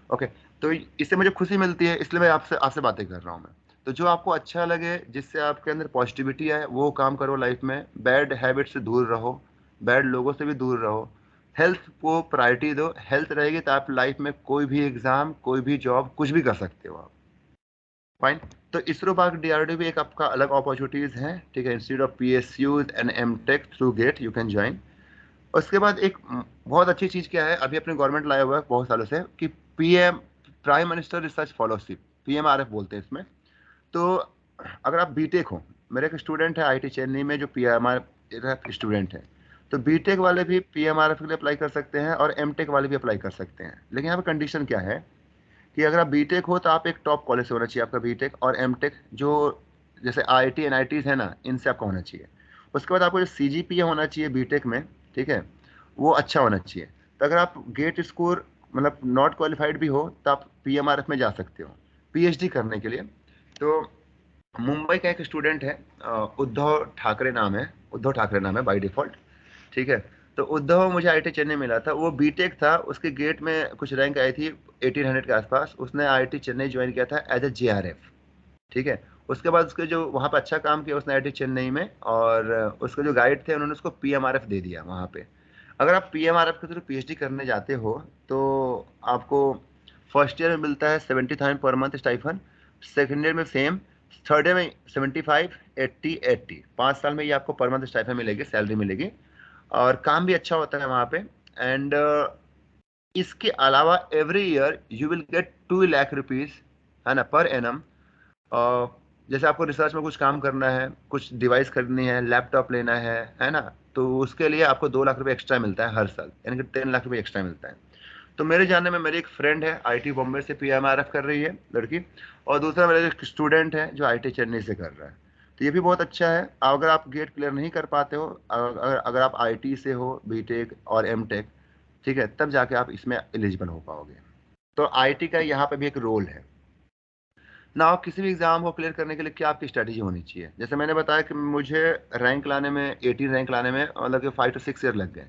Speaker 2: ओके। तो इससे मुझे खुशी मिलती है, इसलिए मैं आपसे आपसे बातें कर रहा हूँ मैं। तो जो आपको अच्छा लगे, जिससे आपके अंदर पॉजिटिविटी आए, वो काम करो लाइफ में। बैड हैबिट से दूर रहो, बैड लोगों से भी दूर रहो। हेल्थ को प्रायोरिटी दो। हेल्थ रहेगी तो आप लाइफ में कोई भी एग्जाम, कोई भी जॉब, कुछ भी कर सकते हो आप। फाइन। तो इसरो पार्क डीआरडीओ भी एक आपका अलग अपॉर्चुनिटीज है, ठीक है। Institute of PSU and MTech through GATE you can join. उसके बाद एक बहुत अच्छी चीज क्या है, अभी अपने गवर्नमेंट लाया हुआ है बहुत सालों से, कि PM, prime minister research fellowship, PMRF बोलते हैं इसमें। तो अगर आप बीटेक हो, मेरे एक स्टूडेंट है आईटी चेन्नई में जो पीएमआरएफ स्टूडेंट है, तो बीटेक वाले भी पीएमआरएफ के लिए अप्लाई कर सकते हैं और एमटेक वाले भी अप्लाई कर सकते हैं। लेकिन यहाँ पे कंडीशन क्या है कि अगर आप बीटेक हो तो आप एक टॉप कॉलेज से होना चाहिए आपका बीटेक, और एमटेक जो जैसे आईआईटी एनआईटीज है ना, इनसे आपका होना चाहिए। उसके बाद आपको जो सीजीपीए होना चाहिए बीटेक में, ठीक है, वो अच्छा होना चाहिए। तो अगर आप गेट स्कोर मतलब नॉट क्वालिफाइड भी हो तो आप पीएमआरएफ में जा सकते हो पीएचडी करने के लिए। तो मुंबई का एक स्टूडेंट है, उद्धव ठाकरे नाम है, उद्धव ठाकरे नाम है बाय डिफॉल्ट, ठीक है। तो उद्धव मुझे आईआईटी चेन्नई मिला था, वो बीटेक था, उसके गेट में कुछ रैंक आई थी 1800 के आसपास। उसने आईआईटी चेन्नई ज्वाइन किया था एज ए जेआरएफ, ठीक है। उसके बाद उसके जो वहाँ पे अच्छा काम किया उसने आईआईटी चेन्नई में, और उसके जो गाइड थे उन्होंने उसको पीएमआरएफ दे दिया वहाँ पे। अगर आप पीएमआरएफ के थ्रू पीएचडी करने जाते हो तो आपको फर्स्ट ईयर में मिलता है 70,000 per month stipend, second year में सेम, थर्ड ईयर में 75, 80, 5 साल में ये आपको पर मंथ स्टाइफन मिलेगी, सैलरी मिलेगी। और काम भी अच्छा होता है वहाँ पे। एंड इसके अलावा every year you will get 2 lakh rupees, है ना, पर एनम। जैसे आपको रिसर्च में कुछ काम करना है, कुछ डिवाइस खरीदनी है, लैपटॉप लेना है ना, तो उसके लिए आपको 2 लाख रुपए एक्स्ट्रा मिलता है हर साल, यानी कि 10 लाख रुपए एक्स्ट्रा मिलता है। तो मेरे जानने में मेरी एक फ्रेंड है आईटी बॉम्बे से पीएमआरएफ कर रही है लड़की, और दूसरा मेरा एक स्टूडेंट है जो आईटी चेन्नई से कर रहा है। तो ये भी बहुत अच्छा है। अगर आप गेट क्लियर नहीं कर पाते हो, अगर आप आईटी से हो, बीटेक और एमटेक, ठीक है, तब जाके आप इसमें एलिजिबल हो पाओगे। तो आईटी का यहाँ पे भी एक रोल है ना। आप किसी भी एग्जाम को क्लियर करने के लिए क्या आपकी स्ट्रैटेजी होनी चाहिए। जैसे मैंने बताया कि मुझे रैंक लाने में, 18 रैंक लाने में मतलब कि 5 to 6 ईयर लग गए,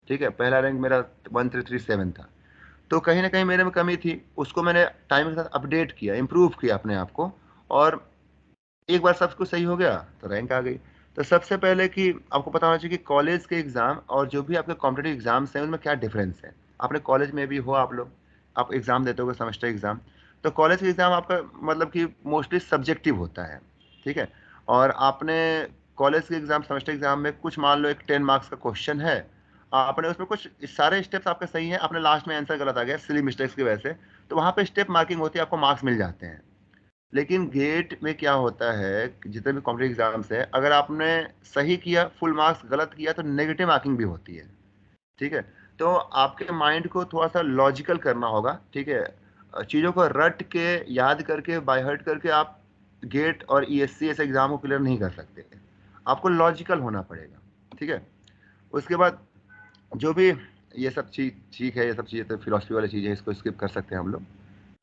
Speaker 2: ठीक है। पहला रैंक मेरा 1337 था। तो कहीं ना कहीं मेरे में कमी थी, उसको मैंने टाइम के साथ अपडेट किया, इम्प्रूव किया अपने आप को। और एक बार सब कुछ सही हो गया तो रैंक आ गई। तो सबसे पहले कि आपको पता होना चाहिए कि कॉलेज के एग्जाम और जो भी आपके कॉम्पिटेटिव एग्जाम्स हैं उनमें क्या डिफरेंस है। आपने कॉलेज में भी हो, आप लोग आप एग्जाम देते हो सेमेस्टर एग्जाम, तो कॉलेज का एग्जाम आपका मतलब कि मोस्टली सब्जेक्टिव होता है, ठीक है। और आपने कॉलेज के एग्जाम सेमेस्टर एग्जाम में कुछ मान लो एक 10 मार्क्स का क्वेश्चन है, आपने उसमें कुछ सारे स्टेप्स आपके सही हैं, आपने लास्ट में आंसर गलत आ गया सिली मिस्टेक्स की वजह से, तो वहाँ पे स्टेप मार्किंग होती है, आपको मार्क्स मिल जाते हैं। लेकिन गेट में क्या होता है कि जितने भी कॉम्पिटेटिव एग्जाम्स है, अगर आपने सही किया फुल मार्क्स, गलत किया तो नेगेटिव मार्किंग भी होती है, ठीक है। तो आपके माइंड को थोड़ा सा लॉजिकल करना होगा, ठीक है। चीज़ों को रट के याद करके बाय हार्ट करके आप गेट और ईएससी ऐसे एग्जाम को क्लियर नहीं कर सकते, आपको लॉजिकल होना पड़ेगा, ठीक है। उसके बाद जो भी ये सब चीज ठीक है, ये सब चीज़ें तो फिलोसफी वाली चीज़ है, इसको स्किप कर सकते हैं हम लोग,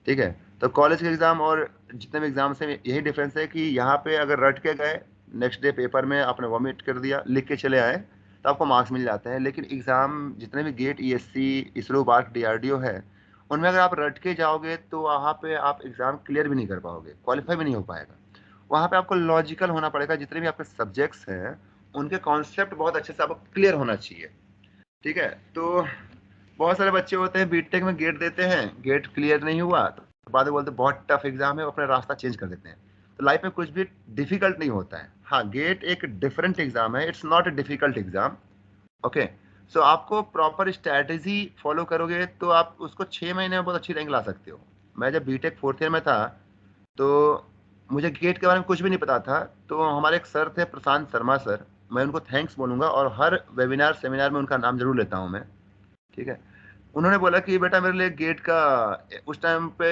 Speaker 2: ठीक है। तो कॉलेज के एग्जाम और जितने भी एग्जाम्स हैं यही डिफरेंस है कि यहाँ पे अगर रट के गए, नेक्स्ट डे पेपर में आपने वॉमिट कर दिया, लिख के चले आए, तो आपको मार्क्स मिल जाते हैं। लेकिन एग्जाम जितने भी GATE, ESC, ISRO, BARC, DRDO है, उनमें अगर आप रट के जाओगे तो वहाँ पे आप एग्जाम क्लियर भी नहीं कर पाओगे, क्वालिफाई भी नहीं हो पाएगा। वहाँ पे आपको लॉजिकल होना पड़ेगा, जितने भी आपके सब्जेक्ट्स हैं उनके कॉन्सेप्ट बहुत अच्छे से आपको क्लियर होना चाहिए, ठीक है। तो बहुत सारे बच्चे होते हैं बीटेक में गेट देते हैं, गेट क्लियर नहीं हुआ तो बाद में बोलते हैं बहुत टफ एग्जाम है, अपना रास्ता चेंज कर देते हैं। तो लाइफ में कुछ भी डिफिकल्ट नहीं होता है। हाँ, गेट एक डिफरेंट एग्जाम है, it's not a difficult exam, okay. So आपको प्रॉपर स्ट्रैटेजी फॉलो करोगे तो आप उसको 6 महीने में बहुत अच्छी रैंक ला सकते हो। मैं जब बीटेक फोर्थ ईयर में था तो मुझे गेट के बारे में कुछ भी नहीं पता था, तो हमारे एक सर थे प्रशांत शर्मा सर, मैं उनको थैंक्स बोलूंगा और हर वेबिनार सेमिनार में उनका नाम जरूर लेता हूँ मैं, ठीक है। उन्होंने बोला कि बेटा मेरे लिए गेट का उस टाइम पे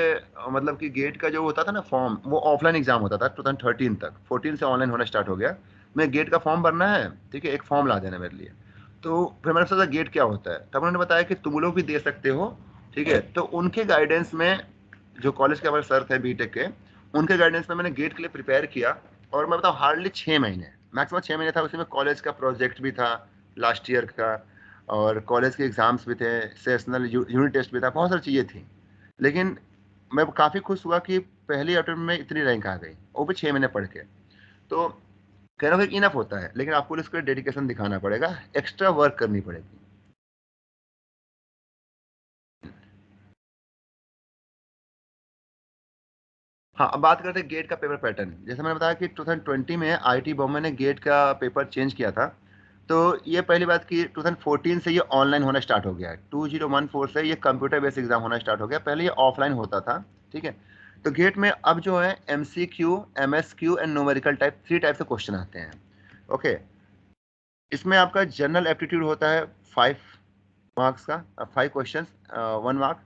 Speaker 2: मतलब कि गेट का जो होता था ना फॉर्म, वो ऑफलाइन एग्जाम होता था 2013 तक, 14 से ऑनलाइन होना स्टार्ट हो गया। मैं गेट का फॉर्म भरना है, ठीक है, एक फॉर्म ला देना मेरे लिए। तो फिर मैंने सोचा गेट क्या होता है, तब उन्होंने बताया कि तुम लोग भी दे सकते हो, ठीक है। तो उनके गाइडेंस में, जो कॉलेज के हमारे सर थे बीटेक के, उनके गाइडेंस में मैंने गेट के लिए प्रिपेयर किया। और मैं बताऊँ हार्डली 6 महीने, मैक्सिमम 6 महीने था, उसमें कॉलेज का प्रोजेक्ट भी था लास्ट ईयर का, और कॉलेज के एग्जाम्स भी थे, सेशनल यूनिट टेस्ट भी था, बहुत सारी चीज़ें थी। लेकिन मैं काफ़ी खुश हुआ कि पहली अटेम्प्ट में इतनी रैंक आ गई, वो भी 6 महीने पढ़ के। तो कहना कि इनफ होता है, लेकिन आपको इसके लिए डेडिकेशन दिखाना पड़ेगा, एक्स्ट्रा वर्क करनी पड़ेगी। हाँ, अब बात करते हैं गेट का पेपर पैटर्न। जैसे मैंने बताया कि 2020 में आईआईटी बॉम्बे ने गेट का पेपर चेंज किया था। तो ये पहली बात कि 2014 से ये ऑनलाइन होना स्टार्ट हो गया है, 2014 से ये कंप्यूटर बेस्ड एग्जाम होना स्टार्ट हो गया, पहले ये ऑफलाइन होता था, ठीक है। तो गेट में अब जो है MCQ, MSQ and numerical type, 3 type से क्वेश्चन आते हैं, ओके। इसमें आपका जनरल एप्टीट्यूड होता है 5 मार्क्स का, 5 question 1 mark,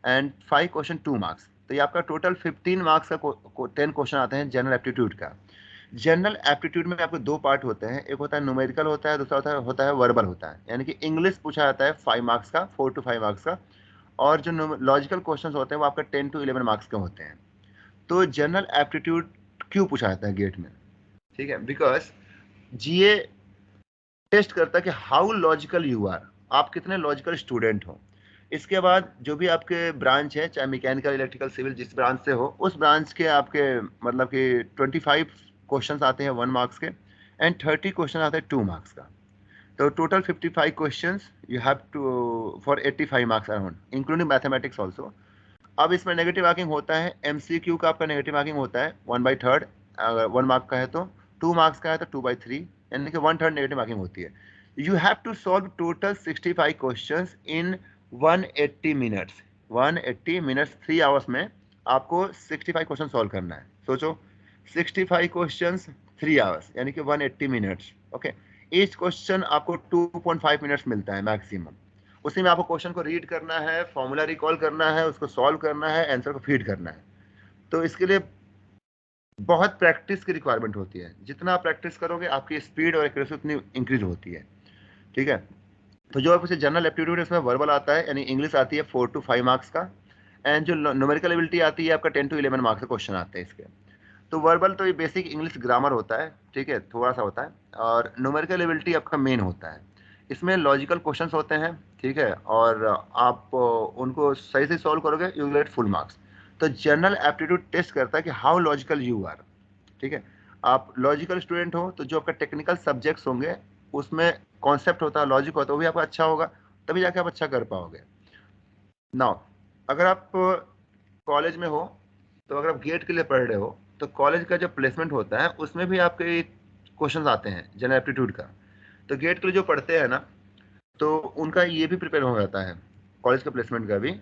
Speaker 2: and 5 question 2 marks. तो ये आपका टोटल 15 मार्क्स का 10 क्वेश्चन आते हैं जनरल एप्टीट्यूड का। जनरल एप्टीट्यूड में आपके 2 पार्ट होते हैं, एक होता है न्यूमेरिकल होता है, दूसरा होता है वर्बल होता है। यानी कि इंग्लिश पूछा जाता है 5 मार्क्स का, 4 to 5 मार्क्स का, और जो लॉजिकल क्वेश्चन होते हैं वो आपका 10 to 11 मार्क्स के होते हैं। तो जनरल एप्टीट्यूड क्यों पूछा जाता है गेट में, ठीक है, बिकॉज जीए टेस्ट करता है कि हाउ लॉजिकल यू आर, आप कितने लॉजिकल स्टूडेंट हो। इसके बाद जो भी आपके ब्रांच है, चाहे मैकेनिकल, इलेक्ट्रिकल, सिविल, जिस ब्रांच से हो, उस ब्रांच के आपके मतलब कि 25 क्वेश्चन आते हैं 1 मार्क्स के, एंड 30 क्वेश्चन आते हैं 2 मार्क्स का। तो total 55 question you have to for 85 marks around, including mathematics also. अब इसमें नेगेटिव मार्किंग होता है, एमसीक्यू का आपका नेगेटिव मार्किंग होता है 1/3, अगर 1 मार्क का है तो, 2 मार्क्स का है तो 2/3, यानी कि 1/3 नेगेटिव मार्किंग होती है। You have to solve total 65 question in 180 minutes, 180 minutes, 3 hours में आपको 65 क्वेश्चन सॉल्व करना है। सोचो, 65 क्वेश्चन 3 आवर्स, यानी कि 180 मिनट्स, ओके। ईच क्वेश्चन आपको 2.5 मिनट्स मिलता है मैक्सिमम। उसी में आपको क्वेश्चन को रीड करना है, फॉर्मूला रिकॉल करना है, उसको सॉल्व करना है, आंसर को फीड करना है। तो इसके लिए बहुत प्रैक्टिस की रिक्वायरमेंट होती है, जितना आप प्रैक्टिस करोगे आपकी स्पीड और एक्यूरेसी उतनी इंक्रीज होती है, ठीक है। तो जो आपसे जनरल एप्टीट्यूड है उसमें वर्बल आता है, यानी इंग्लिश आती है 4 to 5 मार्क्स का, एंड जो न्यूमेरिकल एबिलिटी आती है आपका 10 to 11 मार्क्स का क्वेश्चन आते हैं इसके। तो वर्बल तो ये बेसिक इंग्लिश ग्रामर होता है, ठीक है, थोड़ा सा होता है, और न्यूमेरिकल एबिलिटी आपका मेन होता है। इसमें लॉजिकल क्वेश्चंस होते हैं, ठीक है, और आप उनको सही से सॉल्व करोगे यू गेट फुल मार्क्स। तो जनरल एप्टीट्यूड टेस्ट करता है कि हाउ लॉजिकल यू आर, ठीक है। आप लॉजिकल स्टूडेंट हो तो जो आपका टेक्निकल सब्जेक्ट्स होंगे उसमें कॉन्सेप्ट होता है, लॉजिक होता है, वो भी आपका अच्छा होगा, तभी जाके आप अच्छा कर पाओगे। नाउ अगर आप कॉलेज में हो तो अगर आप गेट के लिए पढ़ रहे हो तो कॉलेज का जो प्लेसमेंट होता है उसमें भी आपके क्वेश्चंस आते हैं जनरल एप्टीट्यूड का। तो गेट के लिए जो पढ़ते हैं ना तो उनका ये भी प्रिपेयर हो जाता है, कॉलेज का प्लेसमेंट का भी।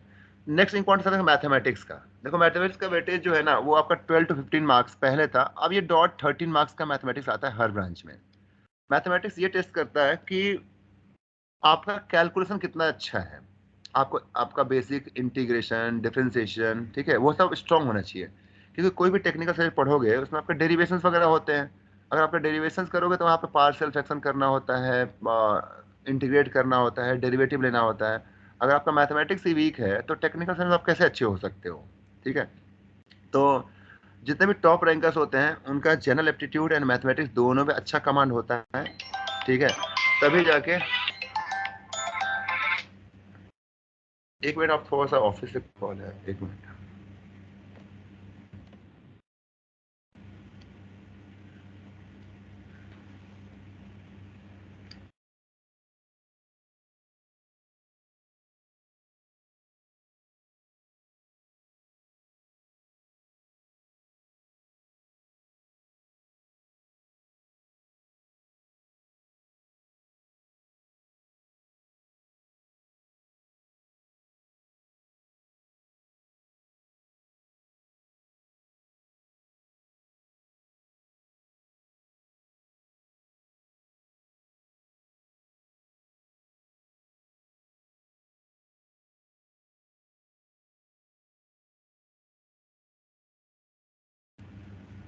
Speaker 2: नेक्स्ट इंपॉर्टेंट आता है मैथमेटिक्स का। देखो मैथमेटिक्स का वेटेज जो है ना वो आपका 12 to 15 मार्क्स पहले था, अब ये डॉट 13 मार्क्स का मैथमेटिक्स आता है हर ब्रांच में। मैथमेटिक्स ये टेस्ट करता है कि आपका कैलकुलेशन कितना अच्छा है, आपको आपका बेसिक इंटीग्रेशन डिफरेंशिएशन, ठीक है, वो सब स्ट्रांग होना चाहिए। क्योंकि कोई भी टेक्निकल सब्जेक्ट पढ़ोगे उसमें आपके डेरिवेशंस वगैरह होते हैं, अगर आपका डेरिवेशंस करोगे तो वहाँ पे पार्शियल फ्रैक्शन करना होता है, इंटीग्रेट करना होता है, डेरिवेटिव लेना होता है। अगर आपका मैथमेटिक्स ही वीक है तो टेक्निकल सब्जेक्ट आप कैसे अच्छे हो सकते हो, ठीक है। तो जितने भी टॉप रैंकर्स होते हैं उनका जनरल एप्टीट्यूड एंड मैथमेटिक्स दोनों में अच्छा कमांड होता है, ठीक है। तभी जाके, एक मिनट, आप थोड़ा सा ऑफिस से कॉल है, एक मिनट।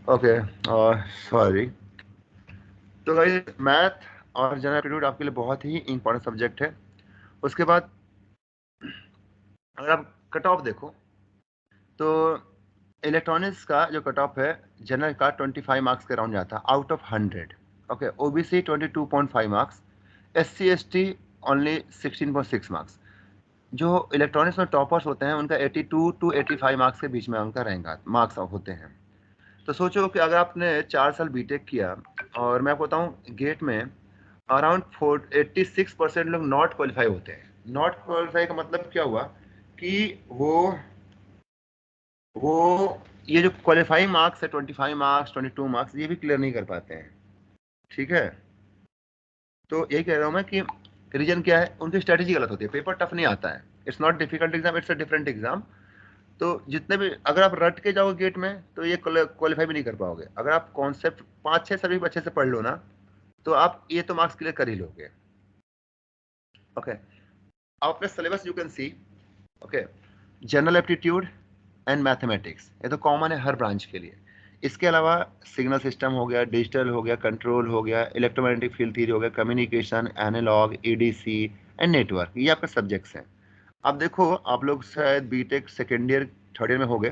Speaker 2: Okay, sorry. तो गाइस मैथ और जनरल एप्टीट्यूड आपके लिए बहुत ही इंपॉर्टेंट सब्जेक्ट है। उसके बाद अगर आप कट ऑफ देखो तो इलेक्ट्रॉनिक्स का जो कट ऑफ है जनरल का 25 मार्क्स के अराउंड जाता है out of 100। Okay, OBC 22.5 marks, SC ST only 16.6 marks. जो इलेक्ट्रॉनिक्स में टॉपर्स होते हैं उनका 82 to 85 मार्क्स के बीच में उनका रैंक मार्क्स होते हैं। तो सोचो कि अगर आपने 4 साल बीटेक किया और मैं आपको बताऊं गेट में अराउंड 86% लोग नॉट क्वालिफाई होते हैं। नॉट क्वालिफाई का मतलब क्या हुआ कि वो ये जो क्वालिफाइंग मार्क्स है 25 मार्क्स 22 मार्क्स ये भी क्लियर नहीं कर पाते हैं, ठीक है। तो यही कह रहा हूँ मैं कि रीजन क्या है, उनकी स्ट्रेटेजी गलत होती है, पेपर टफ नहीं आता है। It's not difficult exam, it's a different exam. तो जितने भी अगर आप रट के जाओगे गेट में तो ये क्वालिफाई भी नहीं कर पाओगे। अगर आप कॉन्सेप्ट 5-6 सब्जेक्ट अच्छे से पढ़ लो ना तो आप ये तो मार्क्स क्लियर कर ही लोगे। ओके, आप अपने syllabus you can C. Okay, general aptitude and mathematics ये तो कॉमन है हर ब्रांच के लिए। इसके अलावा सिग्नल सिस्टम हो गया, डिजिटल हो गया, कंट्रोल हो गया, इलेक्ट्रोमैग्नेटिक फील्ड थ्योरी हो गया, communication, analogue, EDC and network, ये आपके सब्जेक्ट्स हैं। अब देखो आप लोग शायद BTech second year third year में हो गए,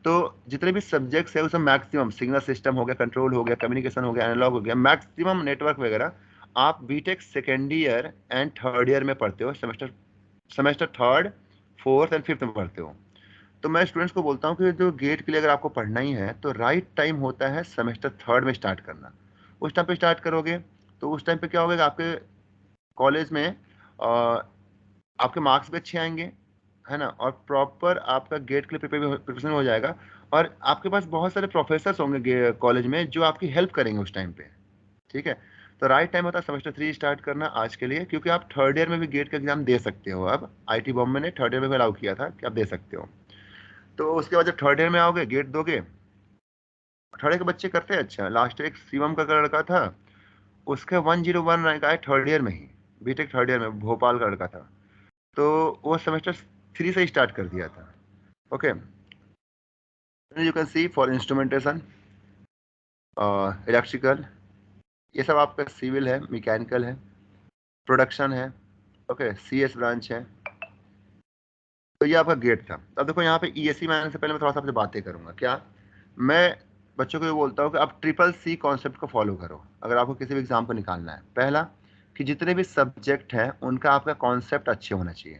Speaker 2: तो जितने भी सब्जेक्ट्स है उसमें मैक्सिमम सिग्नल सिस्टम हो गया, कंट्रोल हो गया, कम्युनिकेशन हो गया, एनालॉग हो गया, मैक्सिमम नेटवर्क वगैरह आप BTech second year and third year में पढ़ते हो, semester semester third fourth and fifth में पढ़ते हो। तो मैं स्टूडेंट्स को बोलता हूँ कि जो गेट के लिए अगर आपको पढ़ना ही है तो राइट टाइम होता है सेमेस्टर थर्ड में स्टार्ट करना। उस टाइम पे स्टार्ट करोगे तो उस टाइम पे क्या होगा कि आपके कॉलेज में आपके मार्क्स भी अच्छे आएंगे, है ना, और प्रॉपर आपका गेट के लिए प्रिपरेशन हो जाएगा। और आपके पास बहुत सारे प्रोफेसर्स होंगे कॉलेज में जो आपकी हेल्प करेंगे उस टाइम पे, ठीक है। तो राइट टाइम होता है सेमेस्टर 3 स्टार्ट करना आज के लिए, क्योंकि आप थर्ड ईयर में भी गेट का एग्जाम दे सकते हो। अब आईटी बॉम्बे ने थर्ड ईयर में भी अलाउ किया था कि आप दे सकते हो। तो उसके बाद जब थर्ड ईयर में आओगे गेट दोगे, थर्ड ईयर के बच्चे करते हैं अच्छा। लास्ट ईयर एक शिवम का लड़का था, उसके 101 रैंक आए थर्ड ईयर में ही, बीटेक थर्ड ईयर में, भोपाल का लड़का था। तो वो सेमेस्टर 3 से स्टार्ट कर दिया था। Okay, you can C for instrumentation, electrical, ये सब आपका सिविल है, मैकेनिकल है, प्रोडक्शन है, ओके, सीएस ब्रांच है। तो ये आपका गेट था। अब देखो यहाँ पे ईएससी में आने से पहले मैं थोड़ा सा आपसे बातें करूंगा। क्या मैं बच्चों को ये बोलता हूँ कि आप ट्रिपल सी कॉन्सेप्ट को फॉलो करो अगर आपको किसी भी एग्जाम को निकालना है। पहला कि जितने भी सब्जेक्ट हैं उनका आपका कॉन्सेप्ट अच्छे होना चाहिए,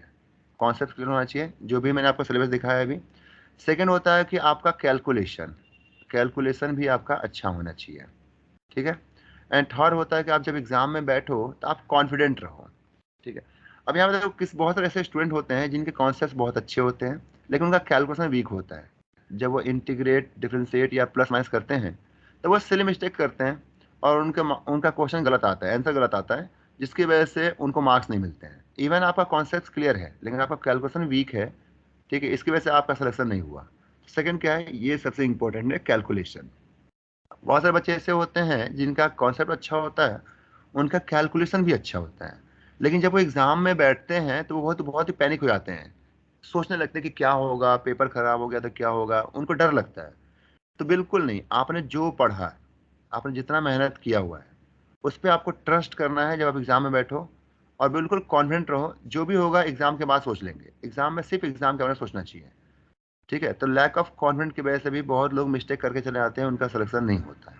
Speaker 2: कॉन्सेप्ट क्लियर होना चाहिए, जो भी मैंने आपको सिलेबस दिखाया है अभी। सेकेंड होता है कि आपका कैलकुलेशन, कैलकुलेशन भी आपका अच्छा होना चाहिए, ठीक है। एंड थर्ड होता है कि आप जब एग्जाम में बैठो तो आप कॉन्फिडेंट रहो, ठीक है। अब यहाँ पे देखो बहुत सारे ऐसे स्टूडेंट होते हैं जिनके कॉन्सेप्ट बहुत अच्छे होते हैं लेकिन उनका कैलकुलेशन वीक होता है। जब वो इंटीग्रेट, डिफरेंशिएट या प्लस माइनस करते हैं तो वो सिली मिस्टेक करते हैं और उनका क्वेश्चन गलत आता है, आंसर गलत आता है, जिसकी वजह से उनको मार्क्स नहीं मिलते हैं। इवन आपका कॉन्सेप्ट क्लियर है लेकिन आपका कैलकुलेशन वीक है, ठीक है, इसकी वजह से आपका सिलेक्शन नहीं हुआ। सेकंड क्या है, ये सबसे इंपॉर्टेंट है, कैलकुलेशन। बहुत सारे बच्चे ऐसे होते हैं जिनका कॉन्सेप्ट अच्छा होता है, उनका कैलकुलेशन भी अच्छा होता है, लेकिन जब वो एग्जाम में बैठते हैं तो वो बहुत बहुत ही पैनिक हो जाते हैं, सोचने लगते हैं कि क्या होगा, पेपर खराब हो गया तो क्या होगा, उनको डर लगता है। तो बिल्कुल नहीं, आपने जो पढ़ा है, आपने जितना मेहनत किया हुआ है, उस पर आपको ट्रस्ट करना है जब आप एग्जाम में बैठो, और बिल्कुल कॉन्फिडेंट रहो, जो भी होगा एग्जाम के बाद सोच लेंगे। एग्जाम में सिर्फ एग्जाम के बारे में सोचना चाहिए, ठीक है। तो लैक ऑफ कॉन्फिडेंट की वजह से भी बहुत लोग मिस्टेक करके चले आते हैं, उनका सिलेक्शन नहीं होता है,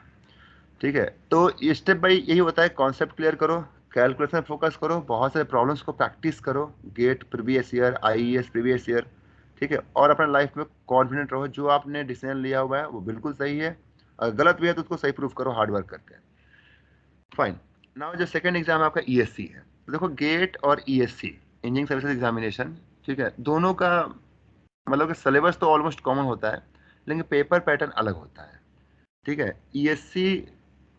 Speaker 2: ठीक है। तो स्टेप बाई यही होता है, कॉन्सेप्ट क्लियर करो, कैलकुलेशन फोकस करो, बहुत सारे प्रॉब्लम्स को प्रैक्टिस करो, GATE previous year, IES previous year, ठीक है। और अपने लाइफ में कॉन्फिडेंट रहो, जो आपने डिसीजन लिया हुआ है वो बिल्कुल सही है, अगर गलत भी है तो उसको सही प्रूफ करो हार्ड वर्क करके। फाइन। नाउ जो सेकंड एग्जाम आपका ईएससी है, तो देखो गेट और ईएससी, इंजीनियरिंग सर्विसेज एग्जामिनेशन, ठीक है, दोनों का मतलब कि सिलेबस तो ऑलमोस्ट कॉमन होता है लेकिन पेपर पैटर्न अलग होता है, ठीक है। ईएससी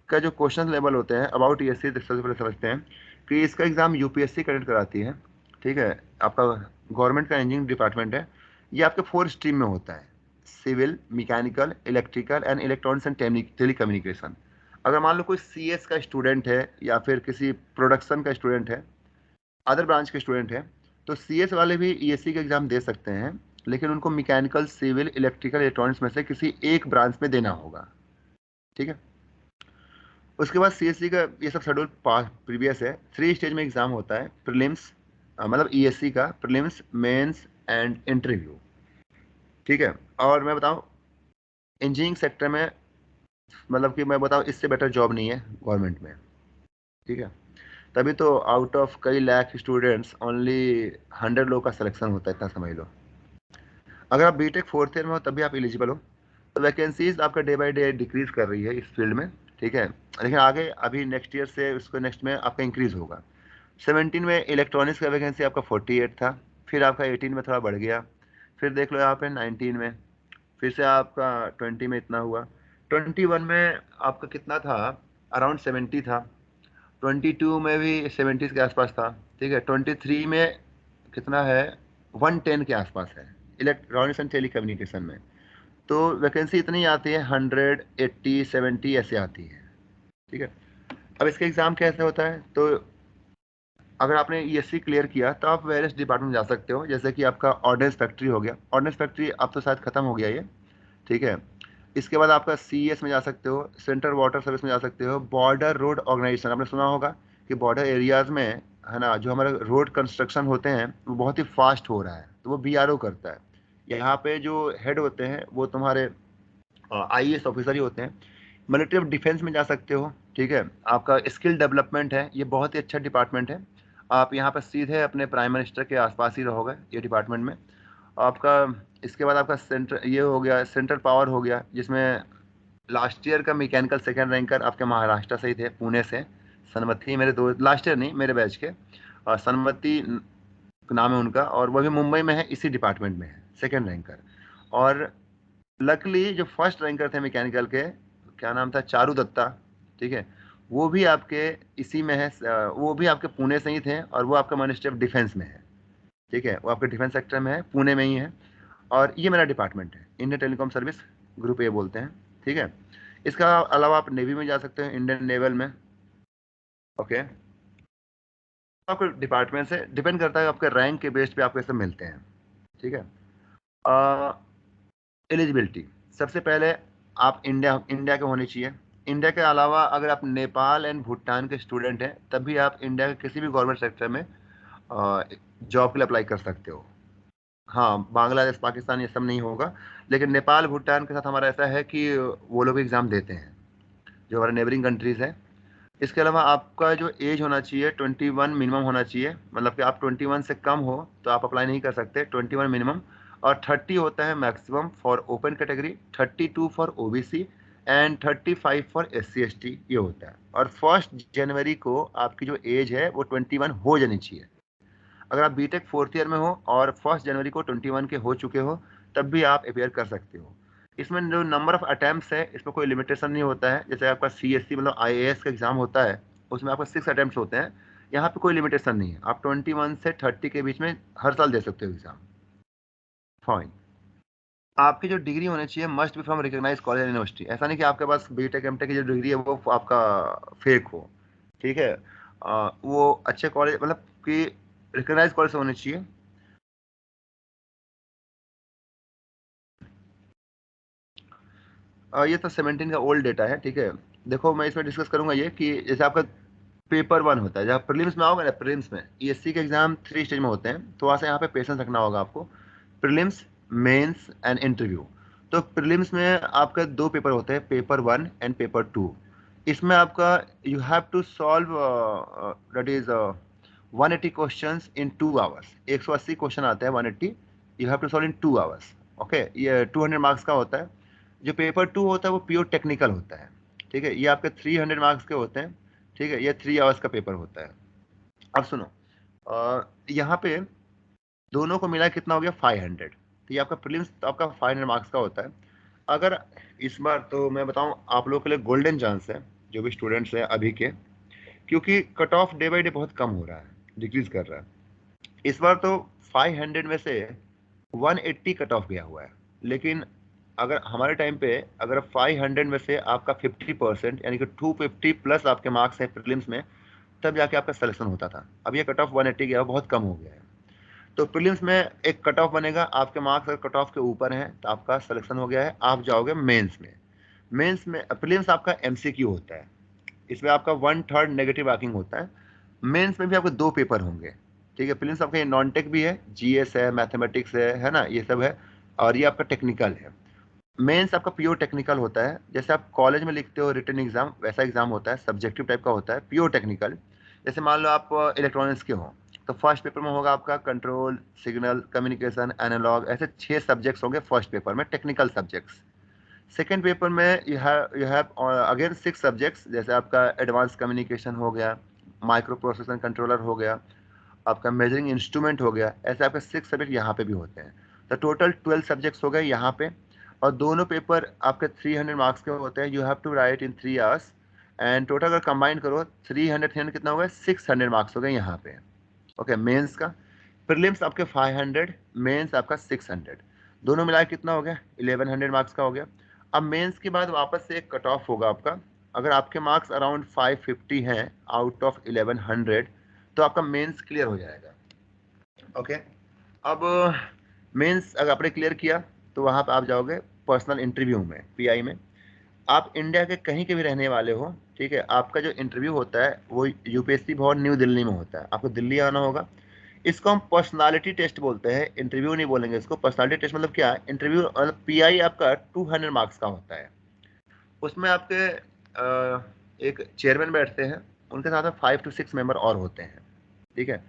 Speaker 2: का जो क्वेश्चन लेवल होते हैं, अबाउट ईएससी सबसे पहले समझते हैं कि इसका एग्जाम यूपीएससी कंडक्ट कराती है, ठीक है। आपका गवर्नमेंट का इंजीनियरिंग डिपार्टमेंट है, ये आपके 4 स्ट्रीम में होता है, civil, mechanical, electrical and electronics and telecommunication. अगर मान लो कोई सीएस का स्टूडेंट है या फिर किसी प्रोडक्शन का स्टूडेंट है, अदर ब्रांच के स्टूडेंट है, तो सीएस वाले भी ईएससी का एग्जाम दे सकते हैं, लेकिन उनको मैकेनिकल, सिविल, इलेक्ट्रिकल, इलेक्ट्रॉनिक्स में से किसी एक ब्रांच में देना होगा, ठीक है। उसके बाद सीएससी का ये सब शेड्यूल प्रीवियस है। 3 स्टेज में एग्जाम होता है, प्रीलिम्स, मतलब ईएससी का प्रीलिम्स, मेंस एंड इंटरव्यू, ठीक है। और मैं बताऊं, इंजीनियरिंग सेक्टर में मतलब कि मैं बताऊं, इससे बेटर जॉब नहीं है गवर्नमेंट में, ठीक है। तभी तो आउट ऑफ कई लाख स्टूडेंट्स ओनली 100 लोग का सिलेक्शन होता है, इतना समझ लो। अगर आप बीटेक 4th ईयर में हो तभी आप एलिजिबल हो। तो वैकेंसीज आपका डे बाय डे डिक्रीज कर रही है इस फील्ड में, ठीक है, लेकिन आगे अभी नेक्स्ट ईयर से उसको नेक्स्ट में आपका इंक्रीज होगा। 17 में इलेक्ट्रॉनिक्स का वैकेंसी आपका 48 था, फिर आपका 18 में थोड़ा बढ़ गया, फिर देख लो यहाँ पे 19 में, फिर से आपका 20 में इतना हुआ, 21 में आपका कितना था, अराउंड 70 था, 22 में भी 70 के आसपास था, ठीक है। 23 में कितना है, 110 के आसपास है इलेक्ट्रॉनिक्स एंड टेली कम्युनिकेशन में। तो वैकेंसी इतनी आती है, 100, 80, 70 ऐसे आती है, ठीक है। अब इसका एग्ज़ाम कैसे होता है, तो अगर आपने ईएससी क्लियर किया तो आप वेरियस डिपार्टमेंट जा सकते हो, जैसे कि आपका ऑर्डिनेंस फैक्ट्री हो गया, ऑर्डिनेंस फैक्ट्री अब तो शायद खत्म हो गया ये, ठीक है। इसके बाद आपका सीएस में जा सकते हो, सेंट्रल वाटर सर्विस में जा सकते हो, बॉर्डर रोड ऑर्गेनाइजेशन, आपने सुना होगा कि बॉर्डर एरियाज में, है ना, जो हमारे रोड कंस्ट्रक्शन होते हैं वो बहुत ही फास्ट हो रहा है, तो वो बीआरओ करता है। यहाँ पे जो हेड होते हैं वो तुम्हारे आईएएस ऑफिसर ही होते हैं। मिलिट्री ऑफ डिफेंस में जा सकते हो, ठीक है। आपका स्किल डेवलपमेंट है, ये बहुत ही अच्छा डिपार्टमेंट है। आप यहाँ पर सीधे अपने प्राइम मिनिस्टर के आसपास ही रहोगे ये डिपार्टमेंट में आपका। इसके बाद आपका सेंटर ये हो गया, सेंट्रल पावर हो गया, जिसमें लास्ट ईयर का मैकेनिकल सेकंड रैंकर आपके महाराष्ट्र से ही थे, पुणे से, सनमति, मेरे दो, लास्ट ईयर नहीं, मेरे बैच के, और सनमति नाम है उनका, और वो भी मुंबई में है, इसी डिपार्टमेंट में है, सेकंड रैंकर। और लकली जो फर्स्ट रैंकर थे मैकेनिकल के, क्या नाम था, चारू दत्ता, ठीक है, वो भी आपके इसी में है, वो भी आपके पुणे से ही थे, और वो आपका मिनिस्ट्री ऑफ डिफेंस में है, ठीक है, वो आपके डिफेंस सेक्टर में है, पुणे में ही है। और ये मेरा डिपार्टमेंट है, Indian telecom service, group A बोलते हैं, ठीक है। इसका अलावा आप नेवी में जा सकते हैं, इंडियन नेवल में, ओके। आपके डिपार्टमेंट से डिपेंड करता है, आपके रैंक के बेस पे आपको ऐसे मिलते हैं, ठीक है। एलिजिबिलिटी, सबसे पहले आप इंडिया इंडिया के होने चाहिए। इंडिया के अलावा अगर आप नेपाल एंड भूटान के स्टूडेंट हैं तब भी आप इंडिया के किसी भी गवर्नमेंट सेक्टर में जॉब के लिए अप्लाई कर सकते हो। हाँ, बांग्लादेश, पाकिस्तान ये सब नहीं होगा, लेकिन नेपाल, भूटान के साथ हमारा ऐसा है कि वो लोग एग्ज़ाम देते हैं, जो हमारे नेबरिंग कंट्रीज़ है। इसके अलावा आपका जो एज होना चाहिए 21 मिनिमम होना चाहिए, मतलब कि आप 21 से कम हो तो आप अप्लाई नहीं कर सकते, 21 मिनिमम। और 30 होता है maximum for open category, 32 for OBC and 35 for SC ST, ये होता है। और 1 जनवरी को आपकी जो एज है वो 21 हो जानी चाहिए। अगर आप बीटेक 4th ईयर में हो और 1 जनवरी को 21 के हो चुके हो तब भी आप अपेयर कर सकते हो। इसमें जो नंबर ऑफ अटेम्प्ट्स है इसमें कोई लिमिटेशन नहीं होता है। जैसे आपका CSC मतलब IAS का एग्जाम होता है उसमें आपका 6 अटेम्प्ट्स होते हैं, यहाँ पे कोई लिमिटेशन नहीं है। आप 21 से 30 के बीच में हर साल दे सकते हो एग्जाम। फाइन। आपकी जो डिग्री होनी चाहिए must be from recognise college university. ऐसा नहीं कि आपके पास बीटेक एमटेक की जो डिग्री है वो आपका फेक हो, ठीक है। वो अच्छे कॉलेज मतलब कि रिकॉग्नाइज कॉलेज से होनी चाहिए। ये तो 17 का ओल्ड डेटा है, ठीक है। देखो मैं इसमें डिस्कस करूंगा ये कि जैसे आपका पेपर 1 होता है, जब प्रीलिम्स में आओगे ना, प्रीलिम्स में ESC के एग्जाम 3 स्टेज में होते हैं, तो वहाँ से यहाँ पे पेशेंस रखना होगा आपको। Prelims, mains and interview. तो प्रीलिम्स में आपका 2 पेपर होते हैं, पेपर 1 एंड पेपर 2। इसमें आपका you have to solve that is 180 questions in 2 hours. 180 question आते हैं 180, you have to solve in 2 hours. Okay, ये 200 मार्क्स का होता है। जो पेपर 2 होता है वो प्योर टेक्निकल होता है, ठीक है। ये आपके 300 मार्क्स के होते हैं, ठीक है। ये 3 आवर्स का पेपर होता है। अब सुनो, यहाँ पे दोनों को मिला कितना हो गया 500। तो ये आपका प्रीलिम्स तो आपका 500 मार्क्स का होता है। अगर इस बार तो मैं बताऊं आप लोगों के लिए गोल्डन चांस है, जो भी स्टूडेंट्स हैं अभी के, क्योंकि cut off day by day बहुत कम हो रहा है, डिक्रीज कर रहा है। इस बार तो 500 में से 180 कट ऑफ गया हुआ है। लेकिन अगर हमारे टाइम पे अगर 500 में से आपका 50% यानी कि 250 प्लस आपके मार्क्स हैं प्रीलिम्स में, तब जाके आपका सिलेक्शन होता था। अब ये कट ऑफ 180 गया, बहुत कम हो गया है। तो प्रीलिम्स में एक कट ऑफ बनेगा, आपके मार्क्स अगर कट ऑफ के ऊपर हैं तो आपका सिलेक्शन हो गया है, आप जाओगे मेंस में। मेंस में प्रीलिम्स आपका MCQ होता है, इसमें आपका 1/3 नेगेटिव मार्किंग होता है। मेंस में भी आपके 2 पेपर होंगे, ठीक है। प्रीलिम्स आपका ये नॉन टेक भी है, GS है, मैथमेटिक्स है ना, ये सब है। और ये आपका टेक्निकल है। मेंस आपका प्योर टेक्निकल होता है, जैसे आप कॉलेज में लिखते हो रिटन एग्जाम, वैसा एग्जाम होता है, सब्जेक्टिव टाइप का होता है, प्योर टेक्निकल। जैसे मान लो आप इलेक्ट्रॉनिक्स के हो, तो फर्स्ट पेपर में होगा आपका कंट्रोल, सिग्नल, कम्युनिकेशन, एनालॉग, ऐसे 6 सब्जेक्ट्स होंगे फर्स्ट पेपर में, टेक्निकल सब्जेक्ट्स। सेकेंड पेपर में यू हैव अगेन 6 सब्जेक्ट्स, जैसे आपका एडवांस कम्युनिकेशन हो गया, माइक्रो प्रोसेसर कंट्रोलर हो गया, आपका मेजरिंग इंस्ट्रूमेंट हो गया। ऐसे आपके 6 सब्जेक्ट यहाँ पे भी होते हैं। तो टोटल 12 सब्जेक्ट्स हो गए यहाँ पे। और दोनों पेपर आपके 300 मार्क्स के होते हैं, you have to write in 3 hours. And total अगर कंबाइन करो 300 कितना हो गया, 600 मार्क्स हो गए यहाँ पे। ओके, मेंस का प्रीलिम्स आपके 500, मेंस आपका 600, दोनों मिला के कितना हो गया 1100 मार्क्स का हो गया। अब मेंस के बाद वापस से एक कट ऑफ होगा आपका। अगर आपके मार्क्स अराउंड 550 हैं आउट ऑफ 1100, तो आपका मेंस क्लियर हो जाएगा। ओके, अब मेंस अगर आपने क्लियर किया तो वहाँ पे आप जाओगे पर्सनल इंटरव्यू में, PI में। आप इंडिया के कहीं के भी रहने वाले हो, ठीक है। आपका जो इंटरव्यू होता है वो UPSC भवन न्यू दिल्ली में होता है, आपको दिल्ली आना होगा। इसको हम पर्सनालिटी टेस्ट बोलते हैं, इंटरव्यू नहीं बोलेंगे इसको। पर्सनालिटी टेस्ट मतलब क्या है, इंटरव्यू मतलब PI आपका 200 मार्क्स का होता है। उसमें आपके एक चेयरमैन बैठते हैं, उनके साथ में 5 to 6 मेंबर और होते हैं, ठीक है।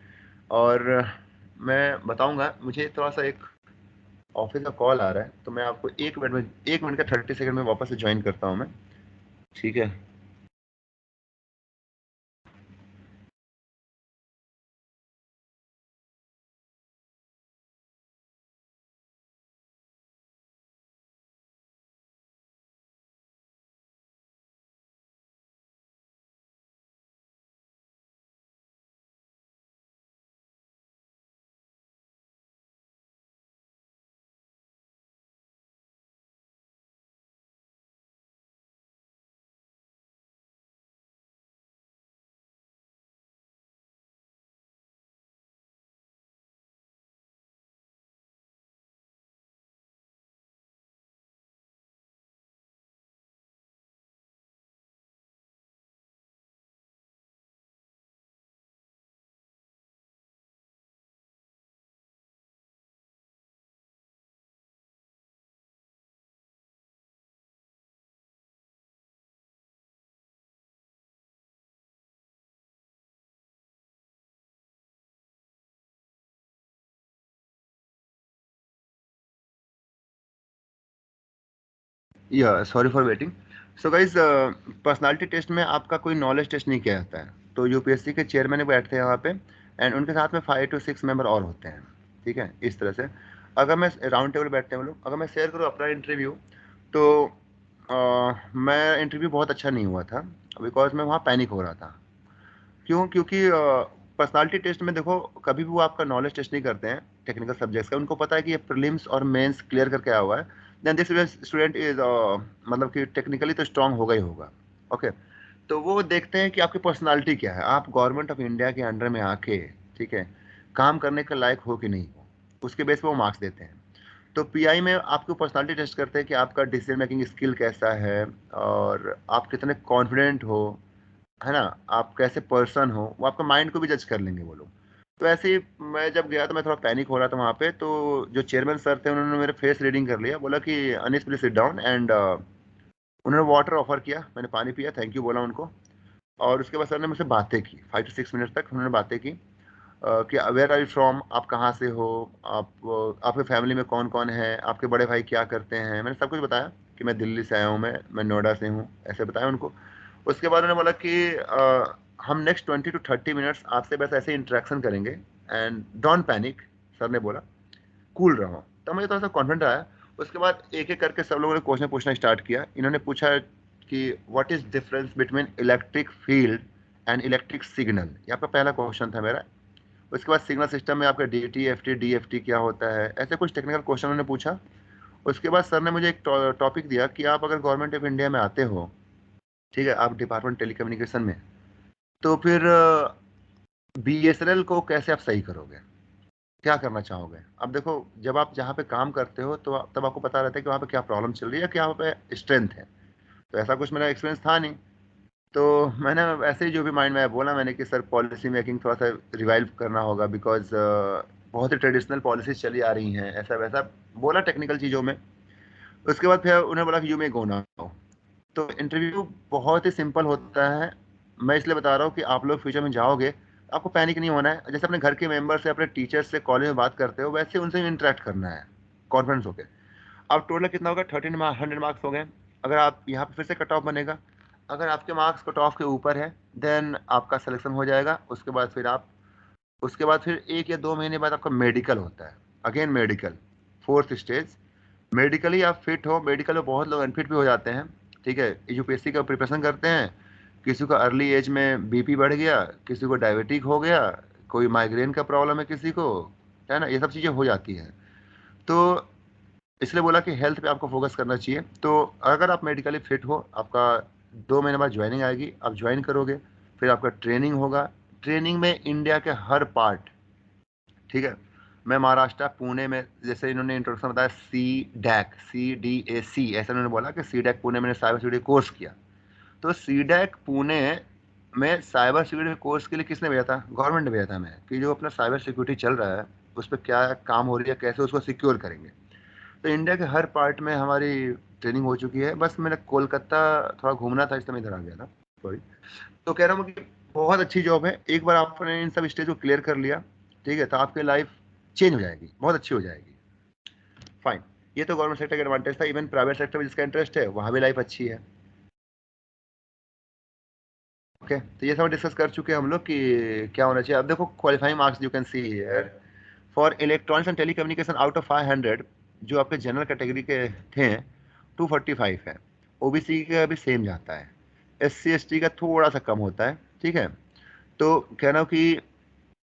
Speaker 2: और मैं बताऊंगा, मुझे थोड़ा सा एक ऑफिस का कॉल आ रहा है, तो मैं आपको 1 मिनट का 30 सेकंड में वापस से ज्वाइन करता हूँ मैं, ठीक है। या sorry for waiting. So guys, personality test में आपका कोई नॉलेज टेस्ट नहीं किया जाता है। तो यूपीएससी के चेयरमैन बैठते हैं वहाँ पे, एंड उनके साथ में 5 to 6 मेंबर और होते हैं। ठीक है, इस तरह से अगर मैं राउंड टेबल बैठते हैं वो लोग, अगर मैं शेयर करूँ अपना इंटरव्यू, तो मैं इंटरव्यू बहुत अच्छा नहीं हुआ था, बिकॉज मैं वहाँ पैनिक हो रहा था। क्यों? क्योंकि पर्सनालिटी टेस्ट में देखो, कभी भी वो आपका नॉलेज टेस्ट नहीं करते हैं टेक्निकल सब्जेक्ट्स का। उनको पता है कि ये प्रीलिम्स और मेंस क्लियर करके आया हुआ है, देन दिस स्टूडेंट इज मतलब कि टेक्निकली तो स्ट्रांग होगा ही होगा। ओके, तो वो देखते हैं कि आपकी पर्सनालिटी क्या है, आप गवर्नमेंट ऑफ इंडिया के अंडर में आके, ठीक है, काम करने के लायक हो कि नहीं हो, उसके बेस पे वो मार्क्स देते हैं। तो पीआई में आपको पर्सनालिटी टेस्ट करते हैं कि आपका डिसीजन मेकिंग स्किल कैसा है, और आप कितने कॉन्फिडेंट हो, है ना, आप कैसे पर्सन हो, वो आपका माइंड को भी जज कर लेंगे वो लोग। तो ऐसे ही मैं जब गया तो मैं थोड़ा पैनिक हो रहा था वहाँ पे। तो जो चेयरमैन सर थे उन्होंने मेरे फेस रीडिंग कर लिया, बोला कि Anis please sit down, and उन्होंने वाटर ऑफर किया, मैंने पानी पिया, थैंक यू बोला उनको। और उसके बाद सर ने मुझसे बातें की, 5 to 6 मिनट तक उन्होंने बातें की कि वेयर आर यू फ्रॉम, आप कहाँ से हो, आप आपके फैमिली में कौन कौन है, आपके बड़े भाई क्या करते हैं। मैंने सब कुछ बताया कि मैं दिल्ली से आया हूँ, मैं नोएडा से हूँ, ऐसे बताया उनको। उसके बाद उन्होंने बोला कि हम नेक्स्ट 20 to 30 मिनट्स आपसे बस ऐसे इंटरेक्शन करेंगे, एंड डोंट पैनिक, सर ने बोला, कूल रहो। तब मुझे थोड़ा सा कॉन्फिडेंट आया। उसके बाद एक एक करके सब लोगों ने क्वेश्चन पूछना स्टार्ट किया। इन्होंने पूछा कि what is difference between electric field and electric signal, ये आपका पहला क्वेश्चन था मेरा। उसके बाद सिग्नल सिस्टम में आपका D T F T D F T क्या होता है, ऐसे कुछ टेक्निकल क्वेश्चन उन्होंने पूछा। उसके बाद सर ने मुझे एक टॉपिक दिया कि आप अगर गवर्नमेंट ऑफ इंडिया में आते हो, ठीक है, आप डिपार्टमेंट टेलीकम्युनिकेशन में, तो फिर बीएसएनएल को कैसे आप सही करोगे, क्या करना चाहोगे। अब देखो, जब आप जहाँ पे काम करते हो तो तब आपको पता रहता है कि वहाँ पे क्या प्रॉब्लम चल रही है, क्या वहाँ पे स्ट्रेंथ है। तो ऐसा कुछ मेरा एक्सपीरियंस था नहीं। तो मैंने ऐसे ही जो भी माइंड में आया बोला मैंने कि सर पॉलिसी मेकिंग थोड़ा सा रिवाइव करना होगा, बिकॉज बहुत ही ट्रेडिशनल पॉलिसीज चली आ रही हैं, ऐसा वैसा बोला टेक्निकल चीज़ों में। उसके बाद फिर उन्होंने बोला कि यू मे गो नाउ। तो इंटरव्यू बहुत ही सिंपल होता है। मैं इसलिए बता रहा हूँ कि आप लोग फ्यूचर में जाओगे, आपको पैनिक नहीं होना है। जैसे अपने घर के मेंबर से, अपने टीचर से कॉलेज में बात करते हो, वैसे उनसे इंटरेक्ट करना है कॉन्फिडेंस होके। अब टोटल कितना होगा, 1300 मार्क्स हो गए। अगर आप यहाँ पे फिर से कट ऑफ बनेगा, अगर आपके मार्क्स कट ऑफ के ऊपर है, देन आपका सिलेक्शन हो जाएगा। उसके बाद फिर 1 या 2 महीने बाद आपका मेडिकल होता है, again medical, fourth stage. Medically आप फिट हो, मेडिकल में बहुत लोग अनफिट भी हो जाते हैं। ठीक है, यूपीएससी का प्रिपरेशन करते हैं, किसी को अर्ली एज में बीपी बढ़ गया, किसी को डायबिटिक हो गया, कोई माइग्रेन का प्रॉब्लम है किसी को, है ना, ये सब चीज़ें हो जाती हैं। तो इसलिए बोला कि हेल्थ पे आपको फोकस करना चाहिए। तो अगर आप मेडिकली फिट हो, आपका 2 महीने बाद ज्वाइनिंग आएगी, आप ज्वाइन करोगे, फिर आपका ट्रेनिंग होगा। ट्रेनिंग में इंडिया के हर पार्ट, ठीक है, मैं महाराष्ट्र पुणे में, जैसे इन्होंने इंट्रोडक्शन बताया, CDAC ऐसा उन्होंने बोला कि CDAC पुणे मैंने साइबर सिक्योरिटी कोर्स किया। तो CDAC पुणे में साइबर सिक्योरिटी कोर्स के लिए किसने भेजा था? गवर्नमेंट ने भेजा था मैं, कि जो अपना साइबर सिक्योरिटी चल रहा है उस पर क्या काम हो रही है, कैसे उसको सिक्योर करेंगे। तो इंडिया के हर पार्ट में हमारी ट्रेनिंग हो चुकी है। बस मैंने कोलकाता थोड़ा घूमना था, इसलिए मैं इधर आ गया था, सॉरी। तो कह रहा हूँ कि बहुत अच्छी जॉब है, एक बार आपने इन सब स्टेज को क्लियर कर लिया, ठीक है, तो आपकी लाइफ चेंज हो जाएगी, बहुत अच्छी हो जाएगी। फाइन, ये तो गवर्नमेंट सेक्टर का एडवांटेज था। इवन प्राइवेट सेक्टर में जिसका इंटरेस्ट है वहाँ भी लाइफ अच्छी है। ओके, तो ये सब डिस्कस कर चुके हैं हम लोग कि क्या होना चाहिए। अब देखो qualifying marks you can see here for electronics and telecommunication, out of 500 जो आपके जनरल कैटेगरी के थे, 245 है। ओबीसी का भी सेम जाता है, SC ST का थोड़ा सा कम होता है, ठीक है। तो कह रहा हूँ कि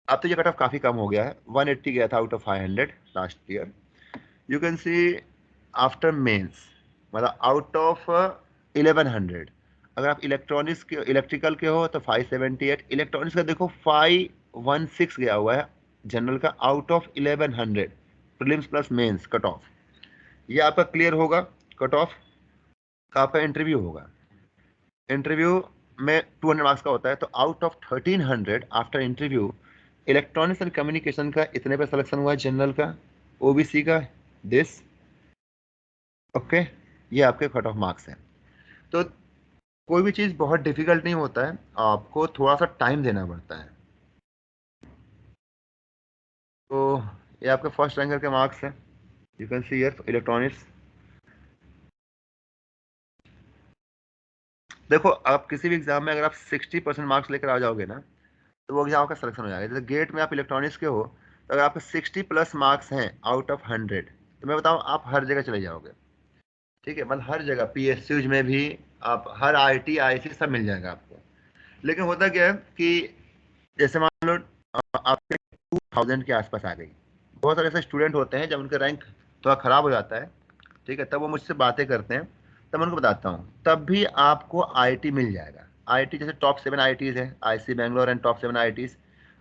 Speaker 2: अब तो ये कट ऑफ काफ़ी कम हो गया है, 180 गया था out of 500 last year. You can see after mains, मतलब आउट ऑफ 1100, अगर आप इलेक्ट्रॉनिक्स के, इलेक्ट्रिकल के हो तो 578, इलेक्ट्रॉनिक्स का देखो 516 गया हुआ है जनरल का, out of 1100 prelims plus mains cut off. ये आपका क्लियर होगा कट ऑफ का, आपका इंटरव्यू होगा। इंटरव्यू में 200 मार्क्स का होता है, तो out of 1300 after interview, electronics and communication का इतने पे सिलेक्शन हुआ है, जनरल का, ओबीसी का दिस। ओके, ये आपके कट ऑफ मार्क्स हैं। तो कोई भी चीज़ बहुत डिफिकल्ट नहीं होता है, आपको थोड़ा सा टाइम देना पड़ता है। तो ये आपके फर्स्ट रैंकर के मार्क्स हैं, you can see here electronics. देखो, आप किसी भी एग्जाम में अगर आप 60% मार्क्स लेकर आ जाओगे ना, तो वो एग्जाम का सिलेक्शन हो जाएगा। जैसे गेट में आप इलेक्ट्रॉनिक्स के हो, तो अगर आपके 60+ मार्क्स हैं आउट ऑफ 100, तो मैं बताऊं आप हर जगह चले जाओगे। ठीक है, मतलब हर जगह PSUज में भी, आप हर IIT IIC सब मिल जाएगा आपको। लेकिन होता क्या है कि जैसे मान लो आपके 2000 के आसपास आ गई, बहुत सारे ऐसे स्टूडेंट होते हैं जब उनका रैंक थोड़ा खराब हो जाता है, ठीक है, तब वो मुझसे बातें करते हैं, तब मैं उनको बताता हूँ, तब भी आपको IIT मिल जाएगा। IIT जैसे टॉप 7 IITs है, IIC Bangalore and top 7 IITs।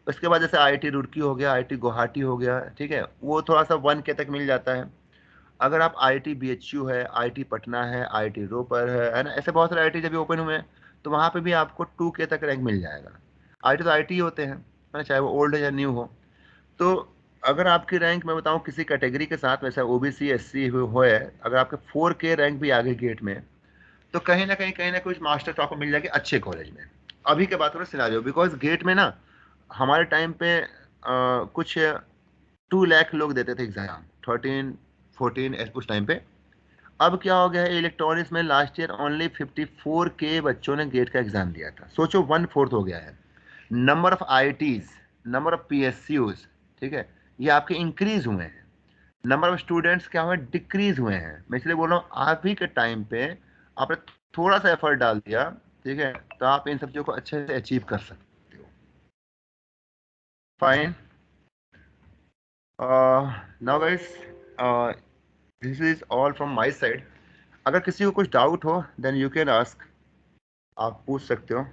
Speaker 2: उसके बाद जैसे IIT रुड़की हो गया, IIT गुवाहाटी हो गया, ठीक है, वो थोड़ा सा 1K तक मिल जाता है। अगर आप IIT BHU है, IIT पटना है, IIT रोपर है ना, ऐसे बहुत सारे IIT जब भी ओपन हुए हैं, तो वहाँ पे भी आपको 2K तक रैंक मिल जाएगा। IIT तो IIT ही होते हैं, है ना, चाहे वो ओल्ड है या न्यू हो। तो अगर आपकी रैंक मैं बताऊं किसी कैटेगरी के साथ, वैसे OBC SC हो है, अगर आपके 4K रैंक भी आ गई गेट में, तो कहीं ना कुछ मास्टर तो आपको मिल जाएगी अच्छे कॉलेज में। अभी के बात करें सिनारियो, बिकॉज गेट में ना हमारे टाइम पे कुछ 2 लाख लोग देते थे एग्जाम, 13 14 उस टाइम पे। अब क्या हो गया है, इलेक्ट्रॉनिक्स में लास्ट ईयर ओनली 54K बच्चों ने गेट का एग्जाम दिया था। सोचो 1/4 हो गया है। Number of IITs, number of PSUs, ठीक है, ये आपके इंक्रीज हुए हैं। नंबर ऑफ स्टूडेंट्स क्या हुए, डिक्रीज हुए हैं। मैं इसलिए बोल रहा हूँ आप ही के टाइम पे आपने थोड़ा सा एफर्ट डाल दिया, ठीक है, तो आप इन सब चीजों को अच्छे से अचीव कर सकते हो। Fine. Now guys, this is all from my side. अगर किसी को कुछ डाउट हो देन यू कैन आस्क, आप पूछ सकते हो।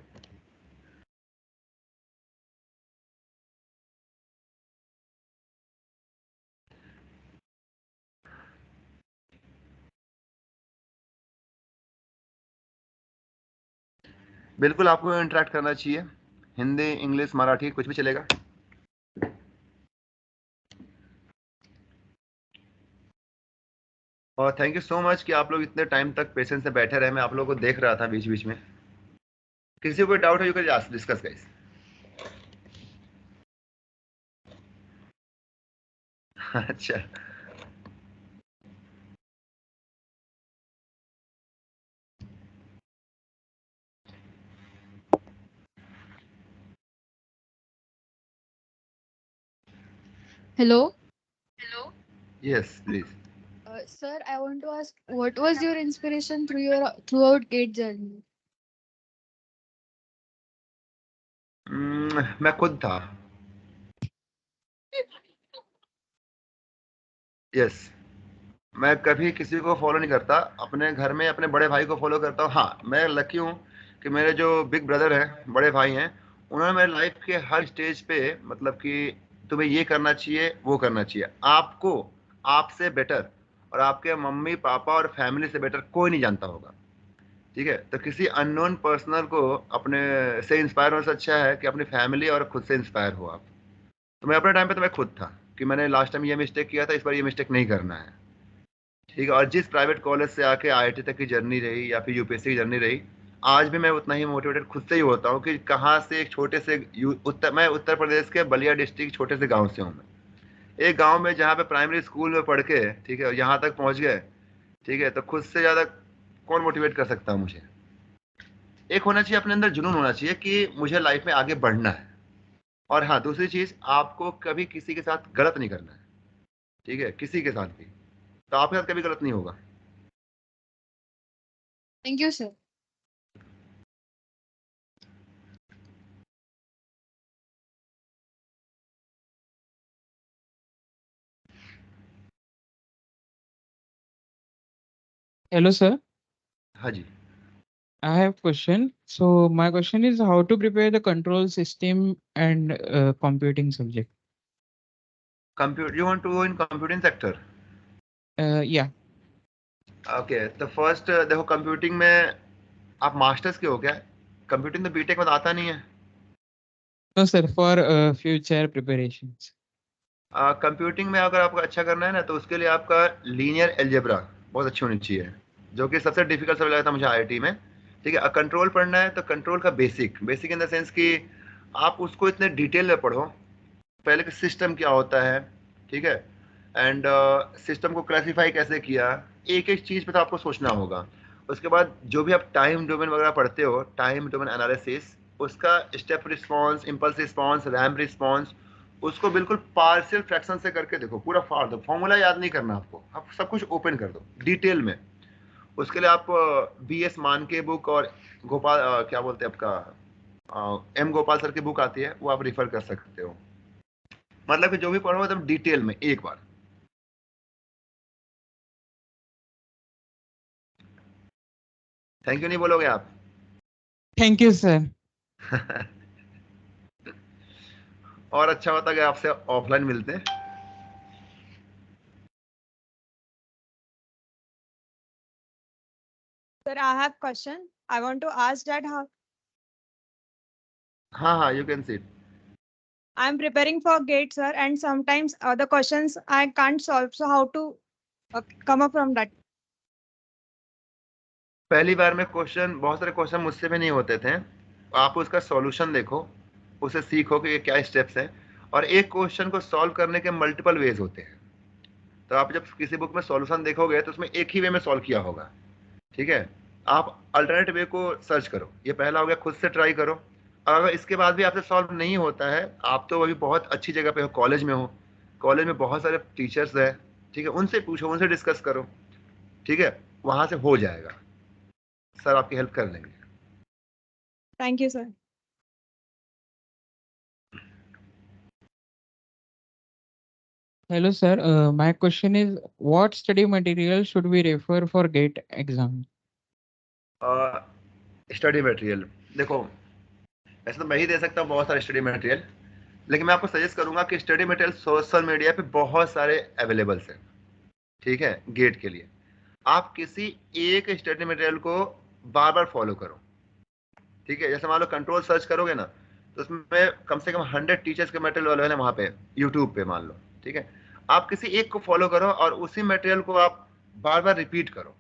Speaker 2: बिल्कुल, आपको इंटरेक्ट करना चाहिए, हिंदी इंग्लिश मराठी कुछ भी चलेगा। और थैंक यू सो मच कि आप लोग इतने टाइम तक पेशेंस से बैठे रहे। मैं आप लोगों को देख रहा था बीच बीच में। किसी को कोई डाउट है यू कैन डिस्कस गाइस। अच्छा,
Speaker 3: Hello.
Speaker 2: Yes please.
Speaker 3: Sir, I want to ask, what was your inspiration through your throughout GATE journey?
Speaker 2: मैं खुद था। यस, मैं कभी किसी को फॉलो नहीं करता, अपने घर में अपने बड़े भाई को फॉलो करता हूँ। हाँ, मैं लकी हूँ कि मेरे जो बिग ब्रदर हैं, बड़े भाई हैं, उन्होंने मेरे लाइफ के हर स्टेज पे मतलब कि तुम्हें ये करना चाहिए, वो करना चाहिए, आपको आपसे बेटर और आपके मम्मी पापा और फैमिली से बेटर कोई नहीं जानता होगा। ठीक है, तो किसी अननोन पर्सनल को अपने से इंस्पायर होने से अच्छा है कि अपनी फैमिली और खुद से इंस्पायर हो आप। तो मैं अपने टाइम पे तो मैं खुद था कि मैंने लास्ट टाइम ये मिस्टेक किया था, इस बार ये मिस्टेक नहीं करना है। ठीक है, और जिस प्राइवेट कॉलेज से आके IIT तक की जर्नी रही या फिर UPSC की जर्नी रही, आज भी मैं उतना ही मोटिवेटेड खुद से ही होता हूँ कि कहाँ से एक छोटे से मैं उत्तर प्रदेश के बलिया डिस्ट्रिक्ट छोटे से गांव से हूँ। मैं एक गांव में जहाँ पे प्राइमरी स्कूल में पढ़ के, ठीक है, यहाँ तक पहुँच गए। ठीक है, तो खुद से ज़्यादा कौन मोटिवेट कर सकता है मुझे। एक होना चाहिए अपने अंदर, जुनून होना चाहिए कि मुझे लाइफ में आगे बढ़ना है। और हाँ, दूसरी चीज़, आपको कभी किसी के साथ गलत नहीं करना है। ठीक है, किसी के साथ भी, तो आपके साथ कभी गलत नहीं होगा।
Speaker 3: Thank you, sir.
Speaker 4: Hello, sir.
Speaker 2: हाँ जी।
Speaker 4: I have question. So my question is how to prepare the control system and computing subject.
Speaker 2: Computer, you want to go in computing sector?
Speaker 4: Yeah.
Speaker 2: Okay, तो first देखो, computing में आप masters के हो क्या? Computing तो BTech में तो आता नहीं है।
Speaker 4: No, sir. For future preparations.
Speaker 2: Computing में अगर आपको अच्छा करना है ना, तो उसके लिए आपका लीनियर एल्जेब्रा बहुत अच्छी होनी चाहिए, जो कि सबसे डिफिकल्ट सब लगा था मुझे IIT में। ठीक है, कंट्रोल पढ़ना है तो कंट्रोल का basic basic in the sense कि आप उसको इतने डिटेल में पढ़ो, पहले कि सिस्टम क्या होता है, ठीक है, एंड सिस्टम को क्लासिफाई कैसे किया, एक एक चीज़ पे तो आपको सोचना होगा। उसके बाद जो भी आप टाइम डोमेन वगैरह पढ़ते हो, टाइम डोमेन एनालिसिस, उसका step response, impulse response, ramp response, उसको बिल्कुल पार्शियल फ्रैक्शन से करके देखो, पूरा फाड़ दो, फॉर्मूला याद नहीं करना आपको, आप सब कुछ ओपन कर दो डिटेल में। उसके लिए आप BS मान के बुक और गोपाल क्या बोलते हैं आपका M गोपाल सर की बुक आती है, वो आप रिफर कर सकते हो। मतलब कि जो भी पढ़ो एकदम डिटेल में एक बार। थैंक यू नहीं बोलोगे आप?
Speaker 4: Thank you sir.
Speaker 2: और अच्छा होता कि आपसे ऑफलाइन मिलते हैं।
Speaker 5: Sir, I have question. I want to ask that how
Speaker 2: हाँ, you can C.
Speaker 5: I'm preparing for GATE, sir, and sometimes the questions I can't solve. So how to come up from that?
Speaker 2: पहली बार में question, बहुत सारे question मुझसे भी नहीं होते थे। आप उसका सॉल्यूशन देखो, उसे सीखो कि ये क्या स्टेप्स हैं, और एक क्वेश्चन को सॉल्व करने के मल्टीपल वेज होते हैं। तो आप जब किसी बुक में सॉल्यूशन देखोगे तो उसमें एक ही वे में सॉल्व किया होगा, ठीक है। आप अल्टरनेट वे को सर्च करो, ये पहला हो गया, खुद से ट्राई करो। अगर इसके बाद भी आपसे सॉल्व नहीं होता है, आप तो अभी बहुत अच्छी जगह पे हो, कॉलेज में हो, कॉलेज में बहुत सारे टीचर्स हैं, ठीक है, उनसे पूछो, उनसे डिस्कस करो, ठीक है, वहां से हो जाएगा, सर आपकी हेल्प कर देंगे।
Speaker 5: Thank you, sir.
Speaker 4: Hello sir, my question is what study material should we refer for GATE exam?
Speaker 2: Study material देखो, ऐसे तो मैं ही दे सकता हूँ बहुत सारे स्टडी मटेरियल, लेकिन मैं आपको सजेस्ट करूंगा कि स्टडी मटेरियल सोशल मीडिया पे बहुत सारे अवेलेबल्स हैं, ठीक है, गेट के लिए। आप किसी एक स्टडी मटेरियल को बार बार फॉलो करो, ठीक है। जैसे मान लो कंट्रोल सर्च करोगे ना, तो उसमें कम से कम 100 टीचर्स के मटेरियल वाले हैं वहाँ पे यूट्यूब पे, मान लो, ठीक है। आप किसी एक को फॉलो करो और उसी मटेरियल को आप बार बार रिपीट करो,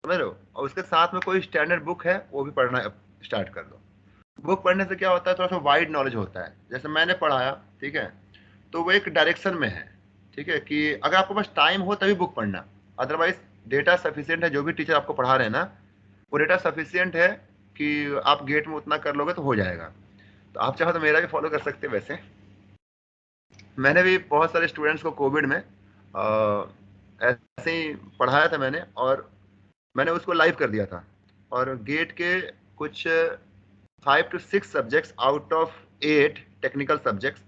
Speaker 2: समझ रहे हो। और उसके साथ में कोई स्टैंडर्ड बुक है वो भी पढ़ना स्टार्ट कर दो। बुक पढ़ने से क्या होता है, थोड़ा सा वाइड नॉलेज होता है। जैसे मैंने पढ़ाया, ठीक है, तो वो एक डायरेक्शन में है, ठीक है, कि अगर आपके पास टाइम हो तभी बुक पढ़ना, अदरवाइज डेटा सफिशिएंट है, जो भी टीचर आपको पढ़ा रहे हैं ना, वो डेटा सफिशिएंट है कि आप गेट में उतना कर लोगे तो हो जाएगा। तो आप चाहो तो मेरा भी फॉलो कर सकते हैं। वैसे मैंने भी बहुत सारे स्टूडेंट्स को कोविड में ऐसे ही पढ़ाया था मैंने, और मैंने उसको लाइव कर दिया था। और गेट के कुछ 5 to 6 subjects out of 8 technical subjects,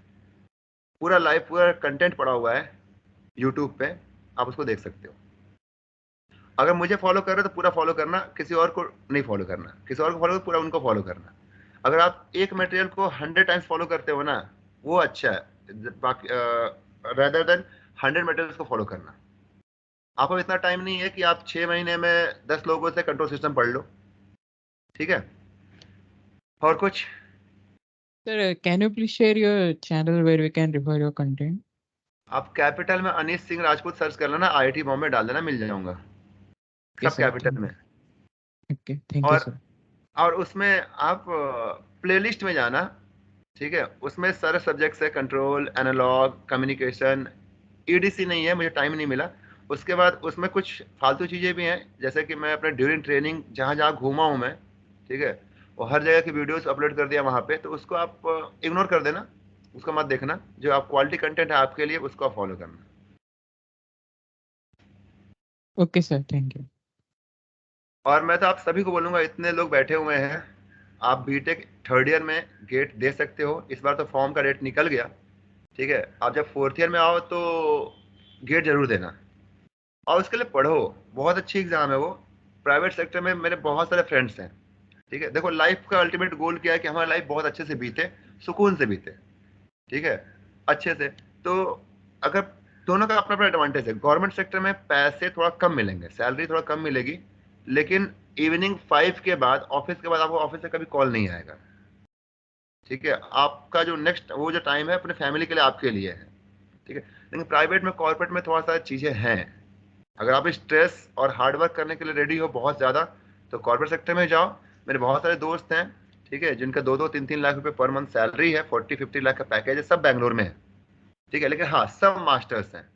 Speaker 2: पूरा लाइव, पूरा कंटेंट पड़ा हुआ है यूट्यूब पे, आप उसको देख सकते हो। अगर मुझे फॉलो कर रहे हो तो पूरा फॉलो करना, किसी और को नहीं फॉलो करना, किसी और को फॉलो पूरा उनको फॉलो करना। अगर आप एक मटेरियल को 100 टाइम्स फॉलो करते हो ना, वो अच्छा है, बाकी रेदर देन 100 मटेरियल्स को फॉलो करना। आपको इतना टाइम नहीं है कि आप 6 महीने में 10 लोगों से कंट्रोल सिस्टम पढ़ लो, ठीक है। और कुछ?
Speaker 4: Sir, can you please share your channel where we can refer your content?
Speaker 2: आप कैपिटल में अनीश सिंह राजपूत सर्च कर लेना, IIT बॉम्बे डाल देना, मिल जाऊंगा,
Speaker 4: Okay,
Speaker 2: सब
Speaker 4: sir.
Speaker 2: कैपिटल में।
Speaker 4: Okay, thank you,
Speaker 2: और
Speaker 4: sir.
Speaker 2: और उसमें आप प्लेलिस्ट में जाना, ठीक है, उसमें सारे सब्जेक्ट्स है, कंट्रोल, एनालॉग, कम्युनिकेशन, EDC नहीं है, मुझे टाइम नहीं मिला। उसके बाद उसमें कुछ फालतू चीज़ें भी हैं, जैसे कि मैं अपने ड्यूरिंग ट्रेनिंग जहाँ जहाँ घूमा हूँ मैं, ठीक है, वो हर जगह की वीडियोस अपलोड कर दिया वहाँ पे, तो उसको आप इग्नोर कर देना, उसको मत देखना। जो आप क्वालिटी कंटेंट है आपके लिए, उसको आप फॉलो करना।
Speaker 4: Okay, sir. Thank you.
Speaker 2: और मैं तो आप सभी को बोलूँगा, इतने लोग बैठे हुए हैं, आप बीटेक थर्ड ईयर में गेट दे सकते हो। इस बार तो फॉर्म का डेट निकल गया, ठीक है। आप जब फोर्थ ईयर में आओ तो गेट जरूर देना, और उसके लिए पढ़ो, बहुत अच्छी एग्जाम है वो। प्राइवेट सेक्टर में मेरे बहुत सारे फ्रेंड्स हैं, ठीक है। देखो, लाइफ का अल्टीमेट गोल क्या है कि हमारी लाइफ बहुत अच्छे से बीते, सुकून से बीते, ठीक है, अच्छे से। तो अगर दोनों का अपना अपना एडवांटेज है, गवर्नमेंट सेक्टर में पैसे थोड़ा कम मिलेंगे, सैलरी थोड़ा कम मिलेगी, लेकिन इवनिंग 5 के बाद, ऑफिस के बाद आपको ऑफिस से कभी कॉल नहीं आएगा, ठीक है। आपका जो नेक्स्ट वो जो टाइम है अपने फैमिली के लिए, आपके लिए है, ठीक है। लेकिन प्राइवेट में, कॉर्पोरेट में थोड़ा सा चीज़ें हैं। अगर आप स्ट्रेस और हार्डवर्क करने के लिए रेडी हो बहुत ज़्यादा, तो कॉर्पोरेट सेक्टर में जाओ। मेरे बहुत सारे दोस्त हैं, ठीक है, जिनका 2-2, 3-3 लाख रुपए पर मंथ सैलरी है, 40-50 लाख का पैकेज है, सब बैंगलोर में है, ठीक है। लेकिन हाँ, सब मास्टर्स हैं,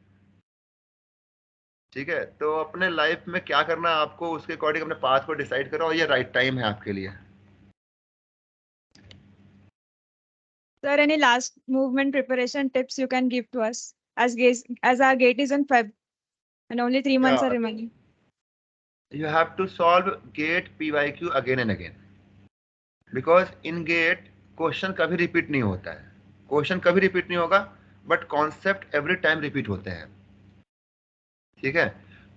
Speaker 2: ठीक है, तो अपने लाइफ में क्या करना है आपको, उसके अकॉर्डिंग अपने पाथ को डिसाइड करो और ये राइट टाइम है आपके लिए।
Speaker 5: Sir, any last movement preparation tips you can give to us as our gate is on Feb and only 3 months are remaining?
Speaker 2: You have to solve gate PYQ again and again because in gate question कभी repeat नहीं होता है, question कभी repeat नहीं होगा but concept every time repeat होते हैं। ठीक है,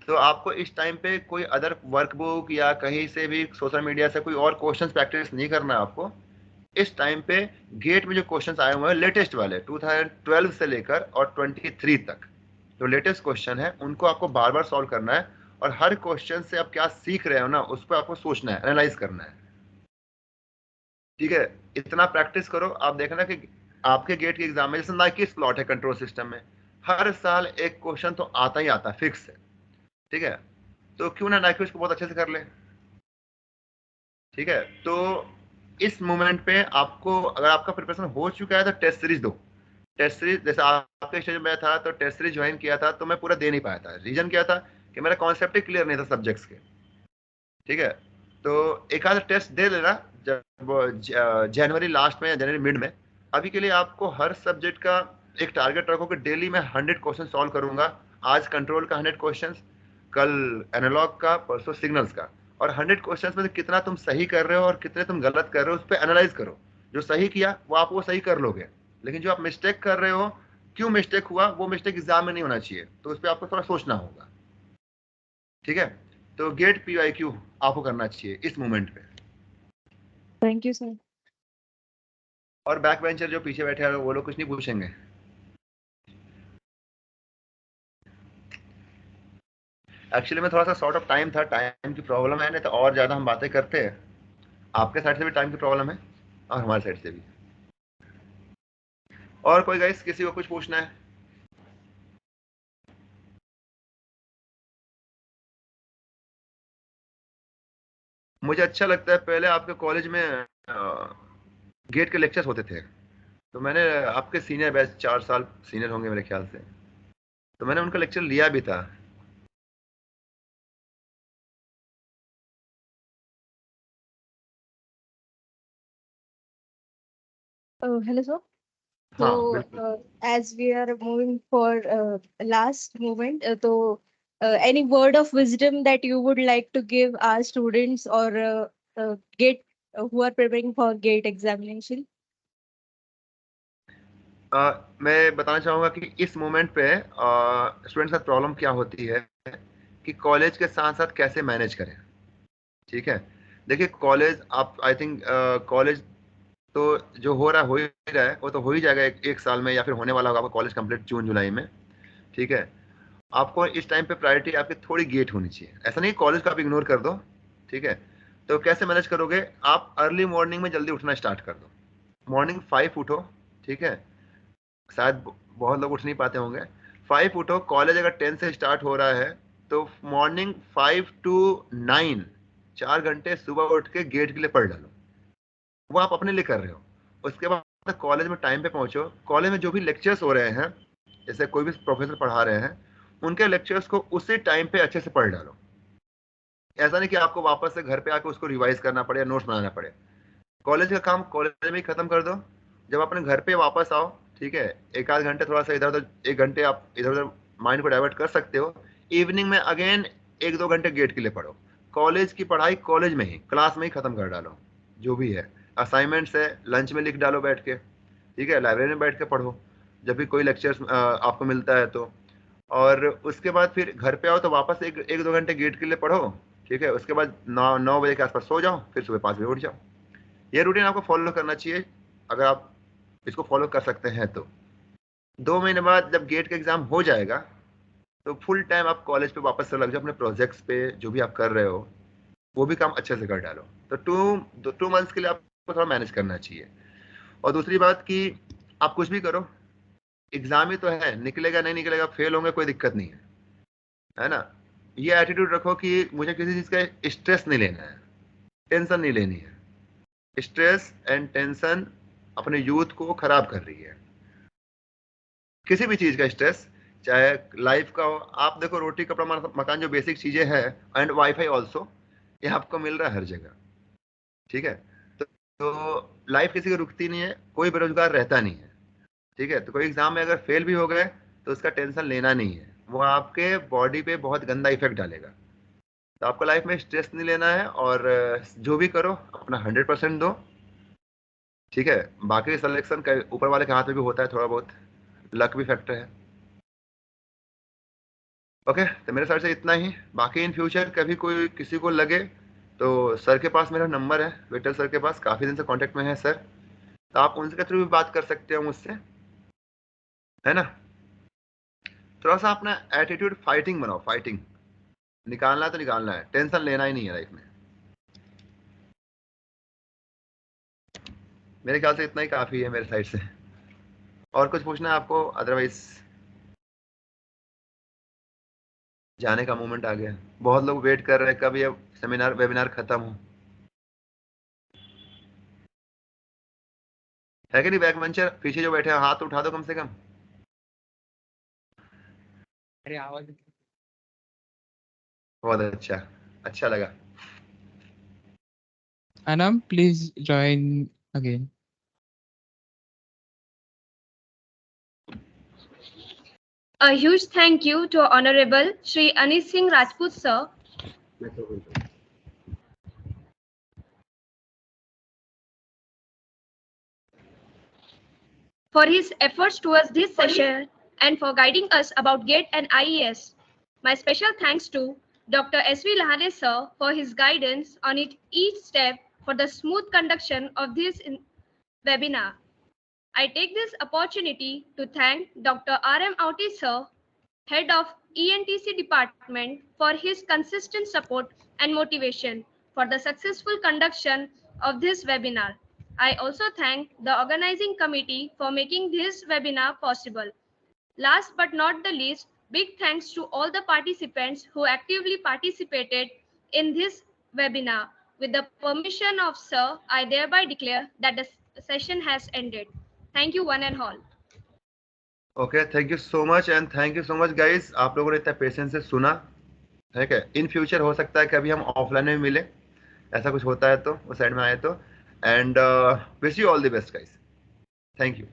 Speaker 2: तो आपको इस टाइम पे कोई अदर वर्कबुक या कहीं से भी सोशल मीडिया से कोई और क्वेश्चन प्रैक्टिस नहीं करना है आपको। इस टाइम पे गेट में जो क्वेश्चंस आए हुए हैं लेटेस्ट वाले 2012 से लेकर और 23 तक जो लेटेस्ट क्वेश्चन है उनको आपको बार बार सॉल्व करना है और हर क्वेश्चन से आप क्या सीख रहे हो ना उस पर आपको सोचना है, एनालाइज करना है। ठीक है, इतना प्रैक्टिस करो, आप देखना कि आपके गेट के एग्जाम में जैसे नाइकी स्लॉट है कंट्रोल सिस्टम में, हर साल एक क्वेश्चन तो आता ही आता, फिक्स है। ठीक है, तो क्यों ना नाइकी उसको बहुत अच्छे से कर ले। ठीक है, तो इस मोमेंट पे आपको अगर आपका प्रिपरेशन हो चुका है तो टेस्ट सीरीज दो। टेस्ट सीरीज जैसे आपके स्टेज में था तो टेस्ट सीरीज ज्वाइन किया था तो मैं पूरा दे नहीं पाया था, रीजन क्या था कि मेरा कॉन्सेप्ट ही क्लियर नहीं था सब्जेक्ट्स के। ठीक है, तो एक आध टेस्ट दे लेना जब जनवरी लास्ट में या जनवरी मिड में। अभी के लिए आपको हर सब्जेक्ट का एक टारगेट रखो कि डेली मैं 100 क्वेश्चन सॉल्व करूंगा। आज कंट्रोल का 100 क्वेश्चन, कल एनालॉग का, परसों सिग्नल्स का, और 100 क्वेश्चंस में से कितना तुम सही कर रहे हो और कितने तुम गलत कर रहे हो उस पर एनालाइज करो। जो सही किया वो आप वो सही कर लोगे, लेकिन जो आप मिस्टेक कर रहे हो, क्यों मिस्टेक हुआ, वो मिस्टेक एग्जाम में नहीं होना चाहिए, तो उस पर आपको थोड़ा सोचना होगा। ठीक है, तो गेट PYQ आपको करना चाहिए इस मोमेंट पे।
Speaker 5: Thank you, sir.
Speaker 2: और बैक बेंचर जो पीछे बैठे हैं वो लोग कुछ नहीं पूछेंगे। एक्चुअली में थोड़ा सा शॉर्ट ऑफ टाइम था, टाइम की प्रॉब्लम है, नहीं तो और ज्यादा हम बातें करते हैं। आपके साइड से भी टाइम की प्रॉब्लम है और हमारे साइड से भी। और कोई गाइस किसी को कुछ पूछना है? मुझे अच्छा लगता है पहले आपके कॉलेज में गेट के लेक्चर्स होते थे, तो मैंने आपके सीनियर बैच 4 साल सीनियर होंगे मेरे ख्याल से, तो मैंने उनका लेक्चर लिया भी था।
Speaker 3: Hello, sir.
Speaker 2: हाँ
Speaker 3: So,
Speaker 2: बिल्कुल।
Speaker 3: as we are moving for last movement, any word of wisdom that you would like to give our students or GATE who are preparing for GATE examination?
Speaker 2: मैं बताना चाहूंगा कि इस मोमेंट पे student के साथ प्रॉब्लम क्या होती है कि कॉलेज के साथ साथ कैसे मैनेज करें। ठीक है, देखिए कॉलेज आप आई थिंक कॉलेज तो जो हो रहा है हो ही रहा है, वो तो हो ही जाएगा एक साल में या फिर होने वाला होगा आपका कॉलेज कंप्लीट जून जुलाई में। ठीक है, आपको इस टाइम पे प्रायोरिटी आपकी थोड़ी गेट होनी चाहिए, ऐसा नहीं कॉलेज को आप इग्नोर कर दो। ठीक है, तो कैसे मैनेज करोगे, आप अर्ली मॉर्निंग में जल्दी उठना स्टार्ट कर दो। मॉर्निंग 5 उठो। ठीक है, शायद बहुत लोग उठ नहीं पाते होंगे। 5 उठो, कॉलेज अगर 10 से स्टार्ट हो रहा है तो मॉर्निंग 5 to 9 4 घंटे सुबह उठ के गेट के लिए पढ़ डालो। वो आप अपने लिए कर रहे हो। उसके बाद कॉलेज में टाइम पे पहुंचो, कॉलेज में जो भी लेक्चर्स हो रहे हैं, जैसे कोई भी प्रोफेसर पढ़ा रहे हैं, उनके लेक्चर्स को उसी टाइम पे अच्छे से पढ़ डालो। ऐसा नहीं कि आपको वापस से घर पे आके उसको रिवाइज करना पड़े या नोट्स बनाना पड़े। कॉलेज का काम कॉलेज में ही खत्म कर दो, जब अपने घर पे वापस आओ, ठीक है, एक आध घंटे थोड़ा सा इधर उधर, 1 घंटे आप इधर उधर माइंड को डाइवर्ट कर सकते हो। इवनिंग में अगेन 1-2 घंटे गेट के लिए पढ़ो। कॉलेज की पढ़ाई कॉलेज में ही क्लास में ही खत्म कर डालो, जो भी है असाइनमेंट्स है लंच में लिख डालो बैठ के। ठीक है, लाइब्रेरी में बैठ के पढ़ो जब भी कोई लेक्चर्स आपको मिलता है तो। और उसके बाद फिर घर पे आओ तो वापस 1-2 घंटे गेट के लिए पढ़ो। ठीक है, उसके बाद 9 बजे के आसपास सो जाओ, फिर सुबह 5 बजे उठ जाओ। ये रूटीन आपको फॉलो करना चाहिए, अगर आप इसको फॉलो कर सकते हैं तो 2 महीने बाद जब गेट का एग्जाम हो जाएगा तो फुल टाइम आप कॉलेज पे वापस से लग जाओ, अपने प्रोजेक्ट्स पे जो भी आप कर रहे हो वो भी काम अच्छे से कर डालो। तो 2 मंथ्स के लिए आपको थोड़ा मैनेज करना चाहिए। और दूसरी बात कि आप कुछ भी करो, एग्जाम ही तो है, निकलेगा नहीं निकलेगा, फेल होंगे कोई दिक्कत नहीं है ना। ये एटीट्यूड रखो कि मुझे किसी चीज़ का स्ट्रेस नहीं लेना है, टेंशन नहीं लेनी है। स्ट्रेस एंड टेंशन अपने यूथ को खराब कर रही है। किसी भी चीज का स्ट्रेस, चाहे लाइफ का हो, आप देखो रोटी कपड़ा मकान जो बेसिक चीजें हैं एंड वाईफाई ऑल्सो, ये आपको मिल रहा है हर जगह, ठीक है। तो लाइफ किसी की रुकती नहीं है, कोई बेरोजगार रहता नहीं है, ठीक है। तो कोई एग्जाम में अगर फेल भी हो गए तो उसका टेंशन लेना नहीं है, वो आपके बॉडी पे बहुत गंदा इफेक्ट डालेगा। तो आपको लाइफ में स्ट्रेस नहीं लेना है, और जो भी करो अपना 100% दो, ठीक है। बाकी सिलेक्शन ऊपर वाले के हाथ में भी होता है, थोड़ा बहुत लक भी फैक्टर है। ओके, तो मेरे साइड से इतना ही। बाकी इन फ्यूचर कभी कोई किसी को लगे तो सर के पास मेरा नंबर है, विठल सर के पास, काफ़ी दिन से कांटेक्ट में है सर, तो आप उनके थ्रू भी बात कर सकते हो मुझसे, है ना। थोड़ा सा अपना एटीट्यूड फाइटिंग बनाओ, फाइटिंग निकालना है तो निकालना है, टेंशन लेना ही नहीं है लाइफ में। मेरे ख्याल से इतना ही काफ़ी है मेरे साइड से। और कुछ पूछना है आपको? अदरवाइज जाने का मोमेंट आ गया, बहुत लोग वेट कर रहे हैं कब ये सेमिनार वेबिनार खत्म हो, है कि नहीं। बैक बेंचर पीछे जो बैठे हैं हाथ उठा दो कम से कम।
Speaker 4: अरे आवाज
Speaker 2: बहुत अच्छा, अच्छा लगा।
Speaker 4: Anam, please join again.
Speaker 1: A huge thank you to Honorable Shri Anis Singh Rajput sir for his efforts towards this session and for guiding us about GATE and IES. My special thanks to Dr. S.V. Lahane sir for his guidance on each step for the smooth conduction of this webinar. I take this opportunity to thank Dr. R.M. Auti sir, Head of ENTC Department, for his consistent support and motivation for the successful conduction of this webinar. I also thank the organizing committee for making this webinar possible. Last but not the least, big thanks to all the participants who actively participated in this webinar. With the permission of Sir, I thereby declare that the session has ended. Thank you one and all.
Speaker 2: Okay, thank you so much and thank you so much guys, आप लोगों ने इतना patience से सुना, ठीक है। In future हो सकता है कभी हम ऑफलाइन में मिले, ऐसा कुछ होता है तो उस साइड में आए तो, and wish you all the best guys, thank you.